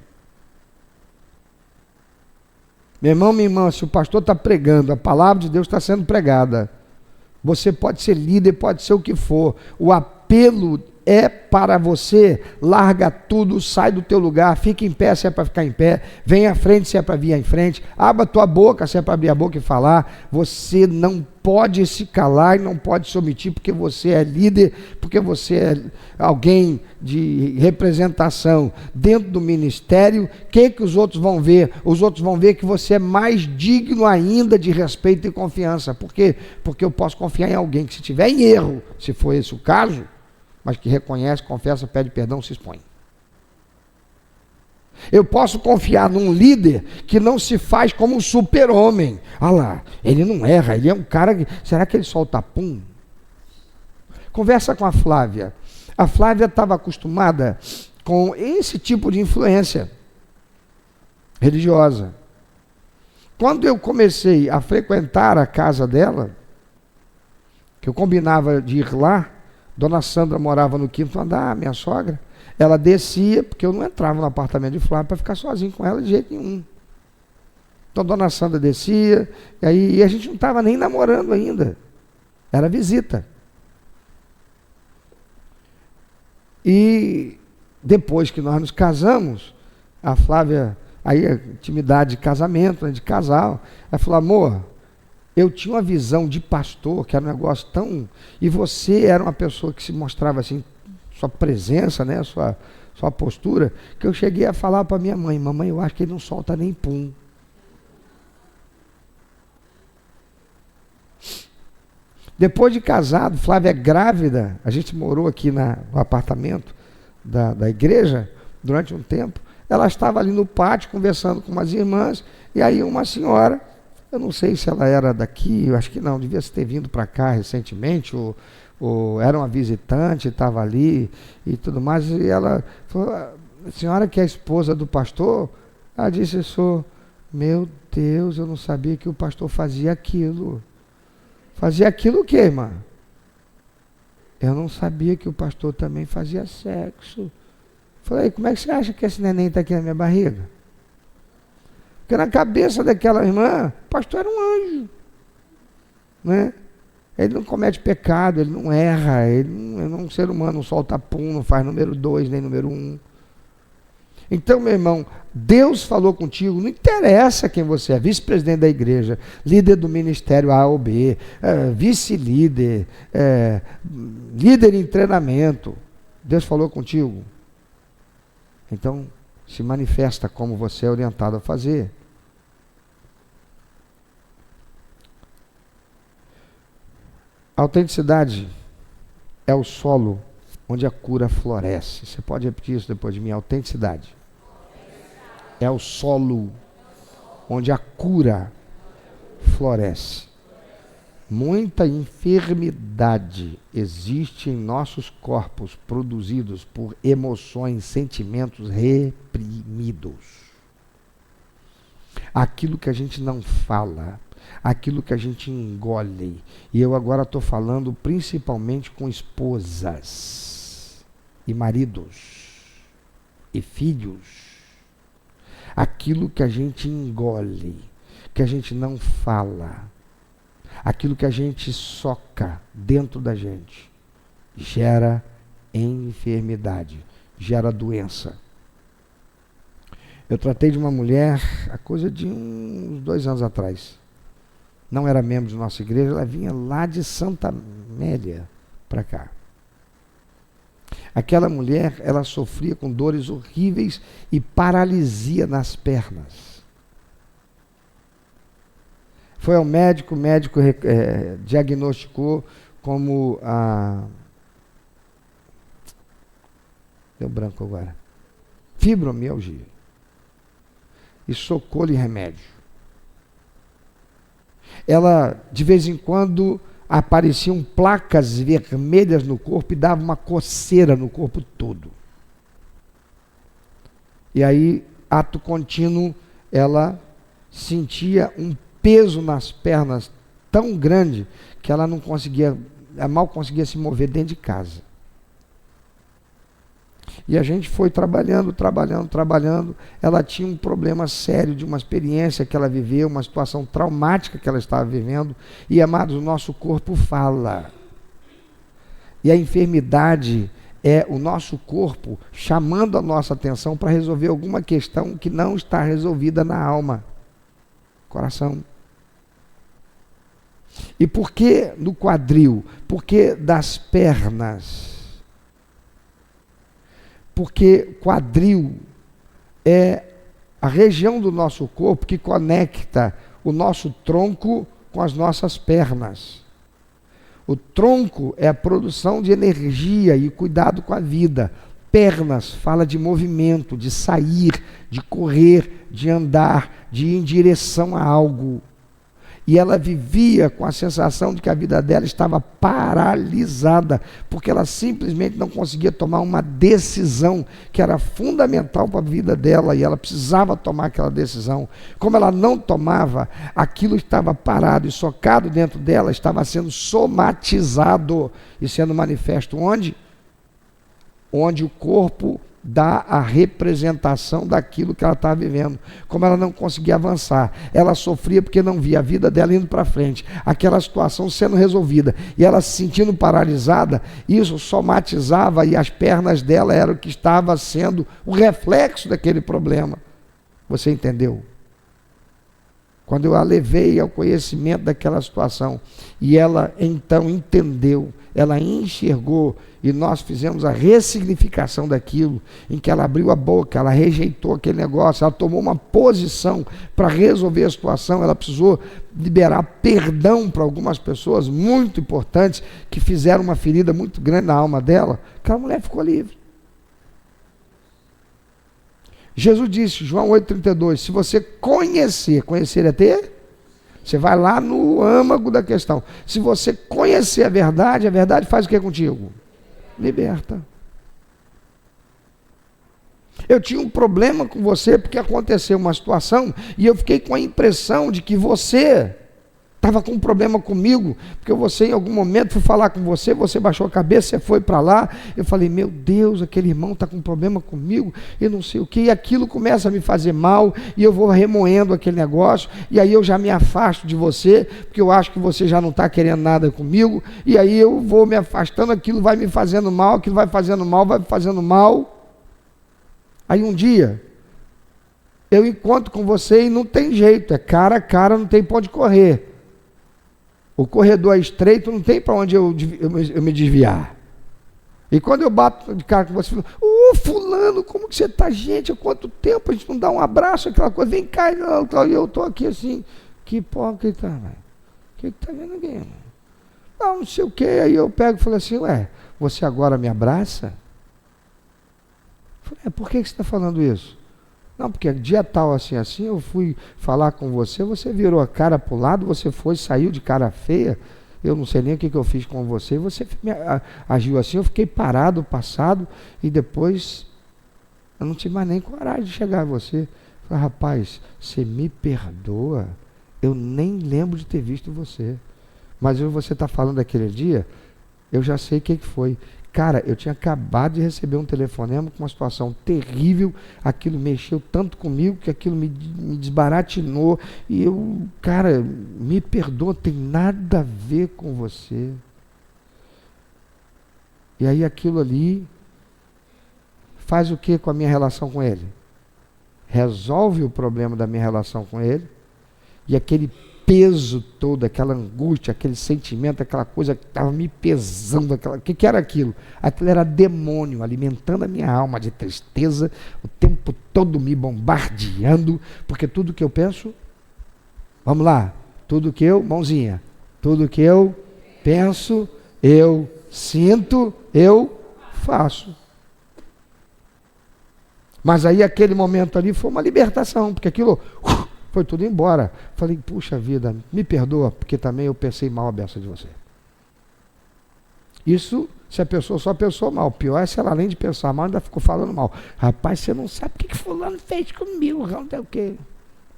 Meu irmão, minha irmã, se o pastor está pregando, a palavra de Deus está sendo pregada, você pode ser líder, pode ser o que for, o apelo é para você, larga tudo, sai do teu lugar, fica em pé se é para ficar em pé, vem à frente se é para vir em frente, abra tua boca se é para abrir a boca e falar. Você não pode se calar e não pode se omitir, porque você é líder, porque você é alguém de representação dentro do ministério. O que os outros vão ver? Os outros vão ver que você é mais digno ainda de respeito e confiança. Por quê? Porque eu posso confiar em alguém que, se tiver em erro, se for esse o caso, mas que reconhece, confessa, pede perdão, se expõe. Eu posso confiar num líder que não se faz como um super-homem. Ah lá, ele não erra, ele é um cara que... Será que ele solta pum? Conversa com a Flávia. A Flávia estava acostumada com esse tipo de influência religiosa. Quando eu comecei a frequentar a casa dela, que eu combinava de ir lá, Dona Sandra morava no 5º andar, minha sogra. Ela descia, porque eu não entrava no apartamento de Flávia para ficar sozinho com ela de jeito nenhum. Então Dona Sandra descia, e a gente não estava nem namorando ainda. Era visita. E depois que nós nos casamos, a Flávia, aí a intimidade de casamento, né, de casal, ela falou, amor, eu tinha uma visão de pastor, que era um negócio tão... E você era uma pessoa que se mostrava assim, sua presença, né, sua postura, que eu cheguei a falar para minha mãe, mamãe, eu acho que ele não solta nem pum. Depois de casado, Flávia é grávida, a gente morou aqui no apartamento da igreja durante um tempo, ela estava ali no pátio conversando com umas irmãs, e aí uma senhora... Eu não sei se ela era daqui, eu acho que não, devia ter vindo para cá recentemente, ou era uma visitante, estava ali e tudo mais. E ela falou, a senhora que é a esposa do pastor? Ela disse, meu Deus, eu não sabia que o pastor fazia aquilo. Fazia aquilo o quê, irmã? Eu não sabia que o pastor também fazia sexo. Falei, como é que você acha que esse neném está aqui na minha barriga? Porque na cabeça daquela irmã, o pastor era um anjo. Né? Ele não comete pecado, ele não erra, ele não é um ser humano, não solta pum, não faz número 2, nem número 1. Então, meu irmão, Deus falou contigo, não interessa quem você é, vice-presidente da igreja, líder do ministério A ou B, vice-líder, líder em treinamento. Deus falou contigo. Então, se manifesta como você é orientado a fazer. A autenticidade é o solo onde a cura floresce. Você pode repetir isso depois de mim? Autenticidade é o solo onde a cura floresce. Muita enfermidade existe em nossos corpos produzidos por emoções, sentimentos reprimidos. Aquilo que a gente não fala, aquilo que a gente engole. E eu agora estou falando principalmente com esposas e maridos e filhos. Aquilo que a gente engole, que a gente não fala, aquilo que a gente soca dentro da gente, gera enfermidade, gera doença. Eu tratei de uma mulher há coisa de uns 2 anos atrás. Não era membro de nossa igreja, ela vinha lá de Santa Amélia para cá. Aquela mulher, ela sofria com dores horríveis e paralisia nas pernas. Foi ao médico, o médico diagnosticou como deu branco agora. Fibromialgia. E socou-lhe remédio. Ela, de vez em quando, apareciam placas vermelhas no corpo e dava uma coceira no corpo todo. E aí, ato contínuo, ela sentia um peso nas pernas tão grande que ela não conseguia, ela mal conseguia se mover dentro de casa. E a gente foi trabalhando. Ela tinha um problema sério de uma experiência que ela viveu, uma situação traumática que ela estava vivendo. E, amados, o nosso corpo fala. E a enfermidade é o nosso corpo chamando a nossa atenção para resolver alguma questão que não está resolvida na alma, coração. E por que no quadril? Por que das pernas? Porque quadril é a região do nosso corpo que conecta o nosso tronco com as nossas pernas. O tronco é a produção de energia e cuidado com a vida. Pernas fala de movimento, de sair, de correr, de andar, de ir em direção a algo. E ela vivia com a sensação de que a vida dela estava paralisada, porque ela simplesmente não conseguia tomar uma decisão que era fundamental para a vida dela, e ela precisava tomar aquela decisão. Como ela não tomava, aquilo estava parado e socado dentro dela, estava sendo somatizado e sendo manifesto onde? Onde o corpo dá a representação daquilo que ela estava vivendo. Como ela não conseguia avançar, ela sofria porque não via a vida dela indo para frente, aquela situação sendo resolvida, e ela se sentindo paralisada, isso somatizava, e as pernas dela eram o que estava sendo o reflexo daquele problema. Você entendeu? Quando eu a levei ao conhecimento daquela situação, e ela então entendeu, ela enxergou, e nós fizemos a ressignificação daquilo, em que ela abriu a boca, ela rejeitou aquele negócio, ela tomou uma posição para resolver a situação, ela precisou liberar perdão para algumas pessoas muito importantes, que fizeram uma ferida muito grande na alma dela. Aquela mulher ficou livre. Jesus disse, João 8,32, se você conhecer é ter? Você vai lá no âmago da questão. Se você conhecer a verdade faz o que contigo? Liberta. Eu tinha um problema com você porque aconteceu uma situação e eu fiquei com a impressão de que você estava com um problema comigo, porque você em algum momento fui falar com você, você baixou a cabeça, você foi para lá, eu falei, meu Deus, aquele irmão está com um problema comigo, eu não sei o que, e aquilo começa a me fazer mal, e eu vou remoendo aquele negócio, e aí eu já me afasto de você, porque eu acho que você já não está querendo nada comigo, e aí eu vou me afastando, aquilo vai me fazendo mal, aquilo vai fazendo mal, vai me fazendo mal. Aí um dia, eu encontro com você e não tem jeito, é cara a cara, não tem para onde correr. O corredor é estreito, não tem para onde eu me desviar. E quando eu bato de cara com você, fulano, como que você está, gente? Há quanto tempo a gente não dá um abraço, aquela coisa, vem cá, e eu estou aqui assim, que porra que está, velho? O que está vendo aqui, irmão? Não sei o que, aí eu pego e falo assim, você agora me abraça? Eu falei, por que você está falando isso? Não, porque dia tal, assim, eu fui falar com você, você virou a cara para o lado, você saiu de cara feia, eu não sei nem o que eu fiz com você agiu assim, eu fiquei parado, passado, e depois eu não tive mais nem coragem de chegar a você. Eu falei, rapaz, você me perdoa, eu nem lembro de ter visto você, mas você está falando daquele dia, eu já sei o que foi. Cara, eu tinha acabado de receber um telefonema com uma situação terrível, aquilo mexeu tanto comigo que aquilo me desbaratinou, e eu, cara, me perdoa, tem nada a ver com você. E aí aquilo ali faz o que com a minha relação com ele? Resolve o problema da minha relação com ele, e aquele peso todo, aquela angústia, aquele sentimento, aquela coisa que estava me pesando, o que era aquilo? Aquilo era demônio alimentando a minha alma de tristeza, o tempo todo me bombardeando, porque tudo que eu penso, vamos lá, tudo que eu penso, eu sinto, eu faço. Mas aí aquele momento ali foi uma libertação, porque aquilo foi tudo embora. Falei, puxa vida, me perdoa, porque também eu pensei mal a beça de você. Isso se a pessoa só pensou mal. Pior é se ela, além de pensar mal, ainda ficou falando mal. Rapaz, você não sabe o que fulano fez comigo, não tem o quê.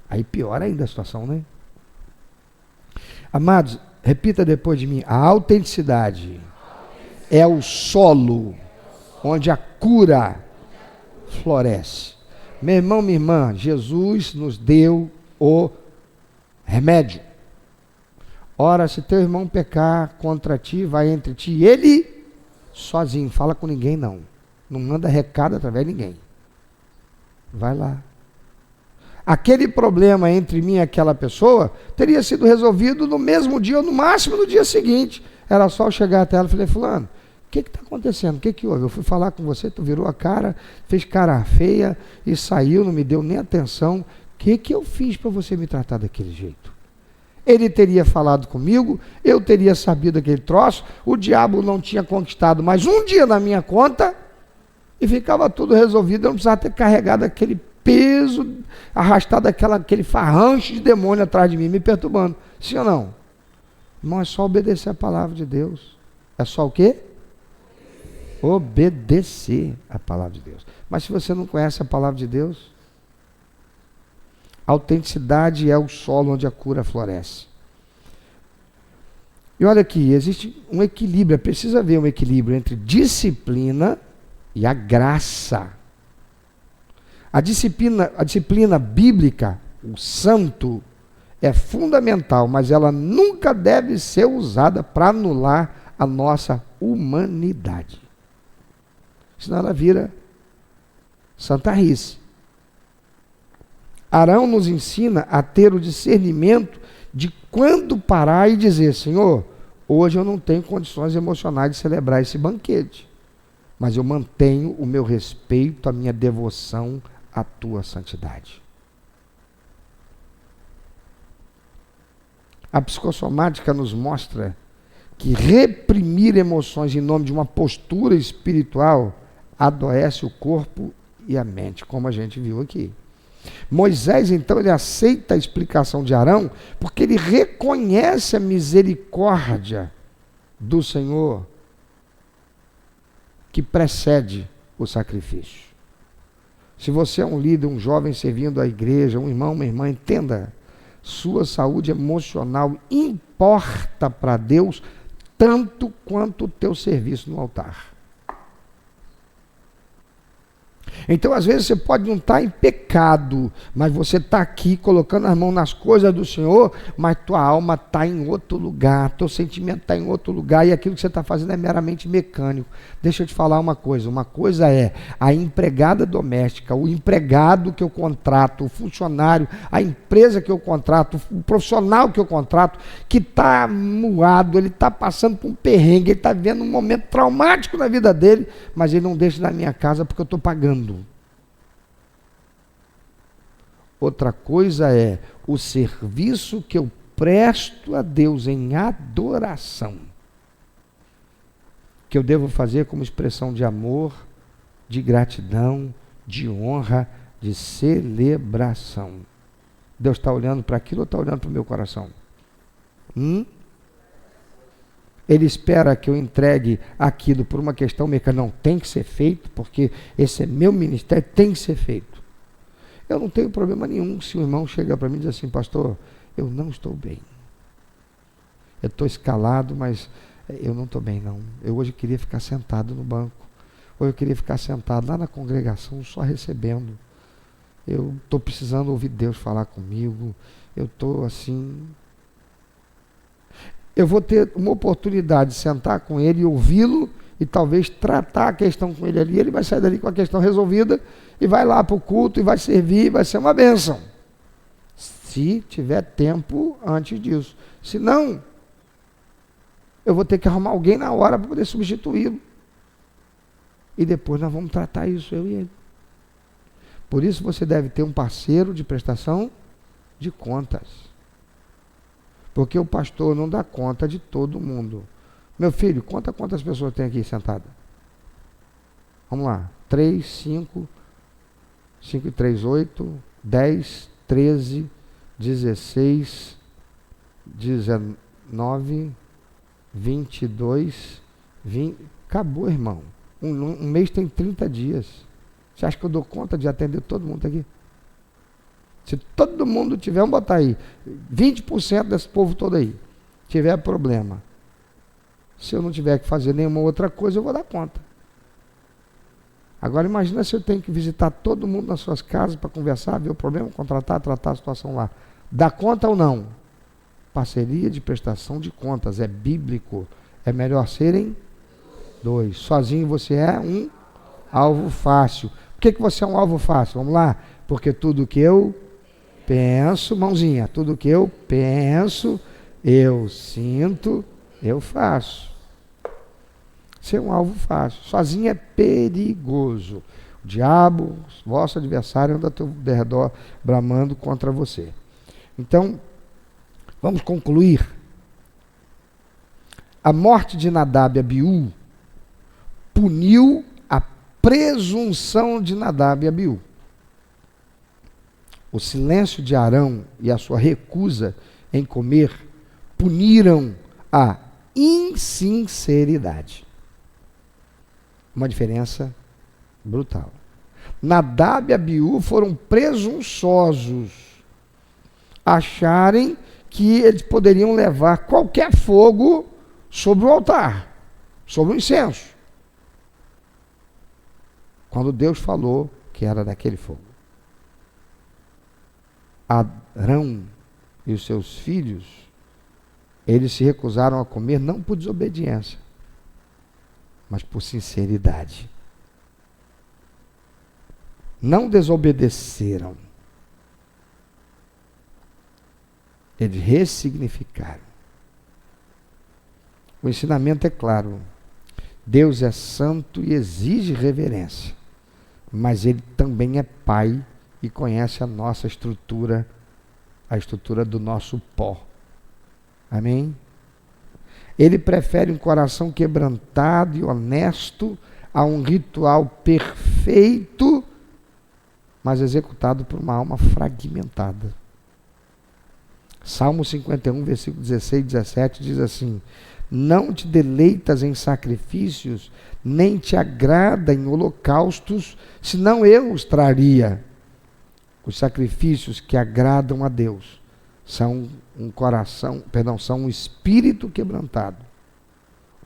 Aí pior ainda a situação, né? Amados, repita depois de mim, a autenticidade é o solo onde a cura floresce. Meu irmão, minha irmã, Jesus nos deu o remédio. Ora, se teu irmão pecar contra ti, vai entre ti e ele sozinho, fala com ninguém não manda recado através de ninguém, vai lá. Aquele problema entre mim e aquela pessoa teria sido resolvido no mesmo dia ou no máximo no dia seguinte. Era só eu chegar até ela e falei, fulano, o que está acontecendo? O que houve? Eu fui falar com você, tu virou a cara, fez cara feia e saiu, não me deu nem atenção. O que eu fiz para você me tratar daquele jeito? Ele teria falado comigo, eu teria sabido aquele troço, o diabo não tinha conquistado mais um dia na minha conta e ficava tudo resolvido, eu não precisava ter carregado aquele peso, arrastado aquele farrancho de demônio atrás de mim, me perturbando. Sim ou não? Irmão, é só obedecer a palavra de Deus. É só o quê? Obedecer a palavra de Deus. Mas se você não conhece a palavra de Deus, a autenticidade é o solo onde a cura floresce. E olha aqui, existe um equilíbrio, precisa haver um equilíbrio entre disciplina e a graça. A disciplina bíblica, o santo, é fundamental, mas ela nunca deve ser usada para anular a nossa humanidade. Senão ela vira santarrice. Arão nos ensina a ter o discernimento de quando parar e dizer, Senhor, hoje eu não tenho condições emocionais de celebrar esse banquete, mas eu mantenho o meu respeito, a minha devoção à tua santidade. A psicossomática nos mostra que reprimir emoções em nome de uma postura espiritual adoece o corpo e a mente, como a gente viu aqui. Moisés, então, ele aceita a explicação de Arão, porque ele reconhece a misericórdia do Senhor que precede o sacrifício. Se você é um líder, um jovem servindo a igreja, um irmão, uma irmã, entenda, Sua saúde emocional importa para Deus tanto quanto o teu serviço no altar. Então, às vezes, você pode não estar em pecado, mas você está aqui colocando as mãos nas coisas do Senhor, mas tua alma está em outro lugar, teu sentimento está em outro lugar, e aquilo que você está fazendo é meramente mecânico. Deixa eu te falar uma coisa é a empregada doméstica, o empregado que eu contrato, o funcionário, a empresa que eu contrato, o profissional que eu contrato, que está moado, ele está passando por um perrengue, ele está vivendo um momento traumático na vida dele, mas ele não deixa na minha casa porque eu estou pagando. Outra coisa é o serviço que eu presto a Deus em adoração, que eu devo fazer como expressão de amor, de gratidão, de honra, de celebração. Deus está olhando para aquilo ou está olhando para o meu coração? Ele espera que eu entregue aquilo por uma questão mecânica. Não, tem que ser feito, porque esse é meu ministério, tem que ser feito. Eu não tenho problema nenhum se o irmão chegar para mim e diz assim: pastor, eu não estou bem. Eu estou escalado, mas eu não estou bem não. Eu hoje queria ficar sentado no banco. Ou eu queria ficar sentado lá na congregação só recebendo. Eu estou precisando ouvir Deus falar comigo. Eu estou assim... Eu vou ter uma oportunidade de sentar com ele e ouvi-lo e talvez tratar a questão com ele ali. Ele vai sair dali com a questão resolvida e vai lá para o culto e vai servir, vai ser uma bênção. Se tiver tempo antes disso. Se não, eu vou ter que arrumar alguém na hora para poder substituí-lo. E depois nós vamos tratar isso, eu e ele. Por isso você deve ter um parceiro de prestação de contas. Porque o pastor não dá conta de todo mundo. Meu filho, conta quantas pessoas tem aqui sentadas. Vamos lá. 3, 5 e 3, 8, 10, 13, 16, 19, 22, 20. Acabou, irmão. Um mês tem 30 dias. Você acha que eu dou conta de atender todo mundo aqui? Se todo mundo tiver, vamos botar aí, 20% desse povo todo aí, tiver problema, se eu não tiver que fazer nenhuma outra coisa, eu vou dar conta. Agora imagina se eu tenho que visitar todo mundo nas suas casas para conversar, ver o problema, contratar, tratar a situação lá. Dá conta ou não? Parceria de prestação de contas, é bíblico. É melhor serem 2. Sozinho você é um alvo fácil. Por que você é um alvo fácil? Vamos lá. Porque tudo que eu penso, mãozinha, tudo que eu penso, eu sinto, eu faço. Ser um alvo fácil. Sozinho é perigoso. O diabo, vosso adversário, anda ao teu redor bramando contra você. Então, vamos concluir. A morte de Nadab e Abiú puniu a presunção de Nadab e Abiú. O silêncio de Arão e a sua recusa em comer puniram a insinceridade. Uma diferença brutal. Nadab e Abiú foram presunçosos, acharem que eles poderiam levar qualquer fogo sobre o altar, sobre o incenso, quando Deus falou que era daquele fogo. Arão e os seus filhos, eles se recusaram a comer não por desobediência, mas por sinceridade. Não desobedeceram. Eles ressignificaram. O ensinamento é claro. Deus é santo e exige reverência, mas Ele também é Pai e conhece a nossa estrutura, a estrutura do nosso pó. Amém? Ele prefere um coração quebrantado e honesto a um ritual perfeito, mas executado por uma alma fragmentada. Salmo 51, versículo 16 e 17 diz assim: não te deleitas em sacrifícios, nem te agrada em holocaustos, senão eu os traria. Os sacrifícios que agradam a Deus são são um espírito quebrantado,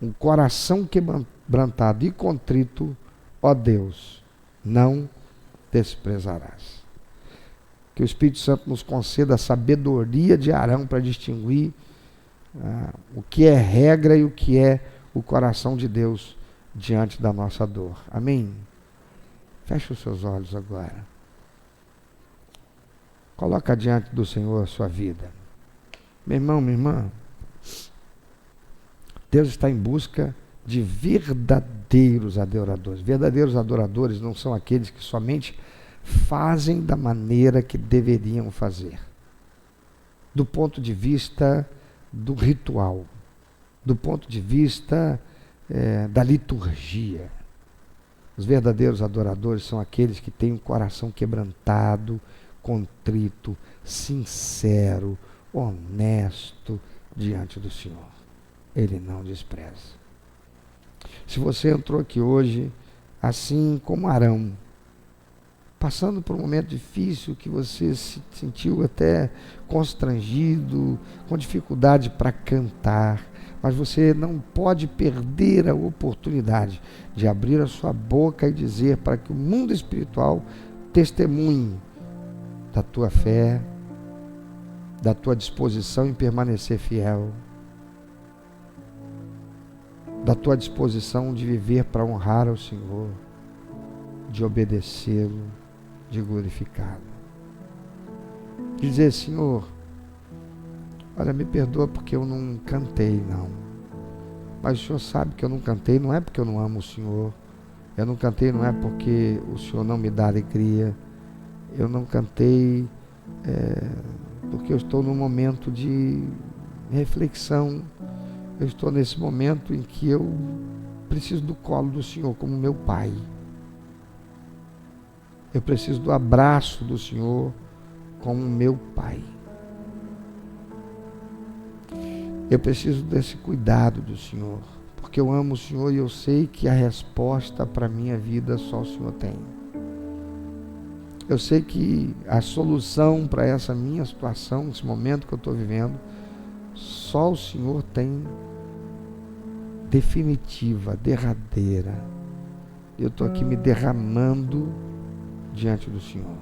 um coração quebrantado e contrito, ó Deus, não desprezarás. Que o Espírito Santo nos conceda a sabedoria de Arão para distinguir o que é regra e o que é o coração de Deus diante da nossa dor. Amém? Feche os seus olhos agora. Coloca diante do Senhor a sua vida. Meu irmão, minha irmã, Deus está em busca de verdadeiros adoradores. Verdadeiros adoradores não são aqueles que somente fazem da maneira que deveriam fazer. Do ponto de vista do ritual, do ponto de vista da liturgia. Os verdadeiros adoradores são aqueles que têm o coração quebrantado, contrito, sincero, honesto diante do Senhor. Ele não despreza. Se você entrou aqui hoje, assim como Arão, passando por um momento difícil, que você se sentiu até constrangido, com dificuldade para cantar, mas você não pode perder a oportunidade de abrir a sua boca e dizer para que o mundo espiritual testemunhe da tua fé, da tua disposição em permanecer fiel, da tua disposição de viver para honrar ao Senhor, de obedecê-lo, de glorificá-lo. Dizer: Senhor, olha, me perdoa porque eu não cantei, não. Mas o Senhor sabe que eu não cantei, não é porque eu não amo o Senhor. Eu não cantei, não é porque o Senhor não me dá alegria. Eu não cantei porque eu estou num momento de reflexão. Eu estou nesse momento em que eu preciso do colo do Senhor como meu Pai. Eu preciso do abraço do Senhor como meu Pai. Eu preciso desse cuidado do Senhor, porque eu amo o Senhor e eu sei que a resposta para a minha vida só o Senhor tem. Eu sei que a solução para essa minha situação, esse momento que eu estou vivendo, só o Senhor tem definitiva, derradeira. Eu estou aqui me derramando diante do Senhor.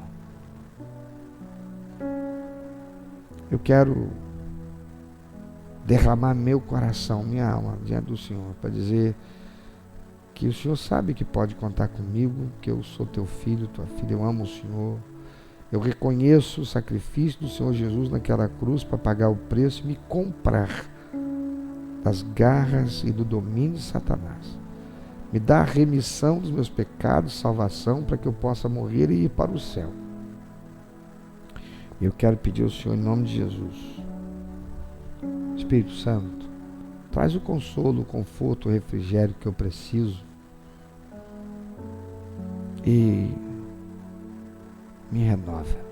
Eu quero derramar meu coração, minha alma diante do Senhor, para dizer que o Senhor sabe que pode contar comigo, que eu sou teu filho, tua filha, eu amo o Senhor. Eu reconheço o sacrifício do Senhor Jesus naquela cruz para pagar o preço e me comprar das garras e do domínio de Satanás. Me dá a remissão dos meus pecados, salvação, para que eu possa morrer e ir para o céu. Eu quero pedir ao Senhor, em nome de Jesus, Espírito Santo, traz o consolo, o conforto, o refrigério que eu preciso e me renova.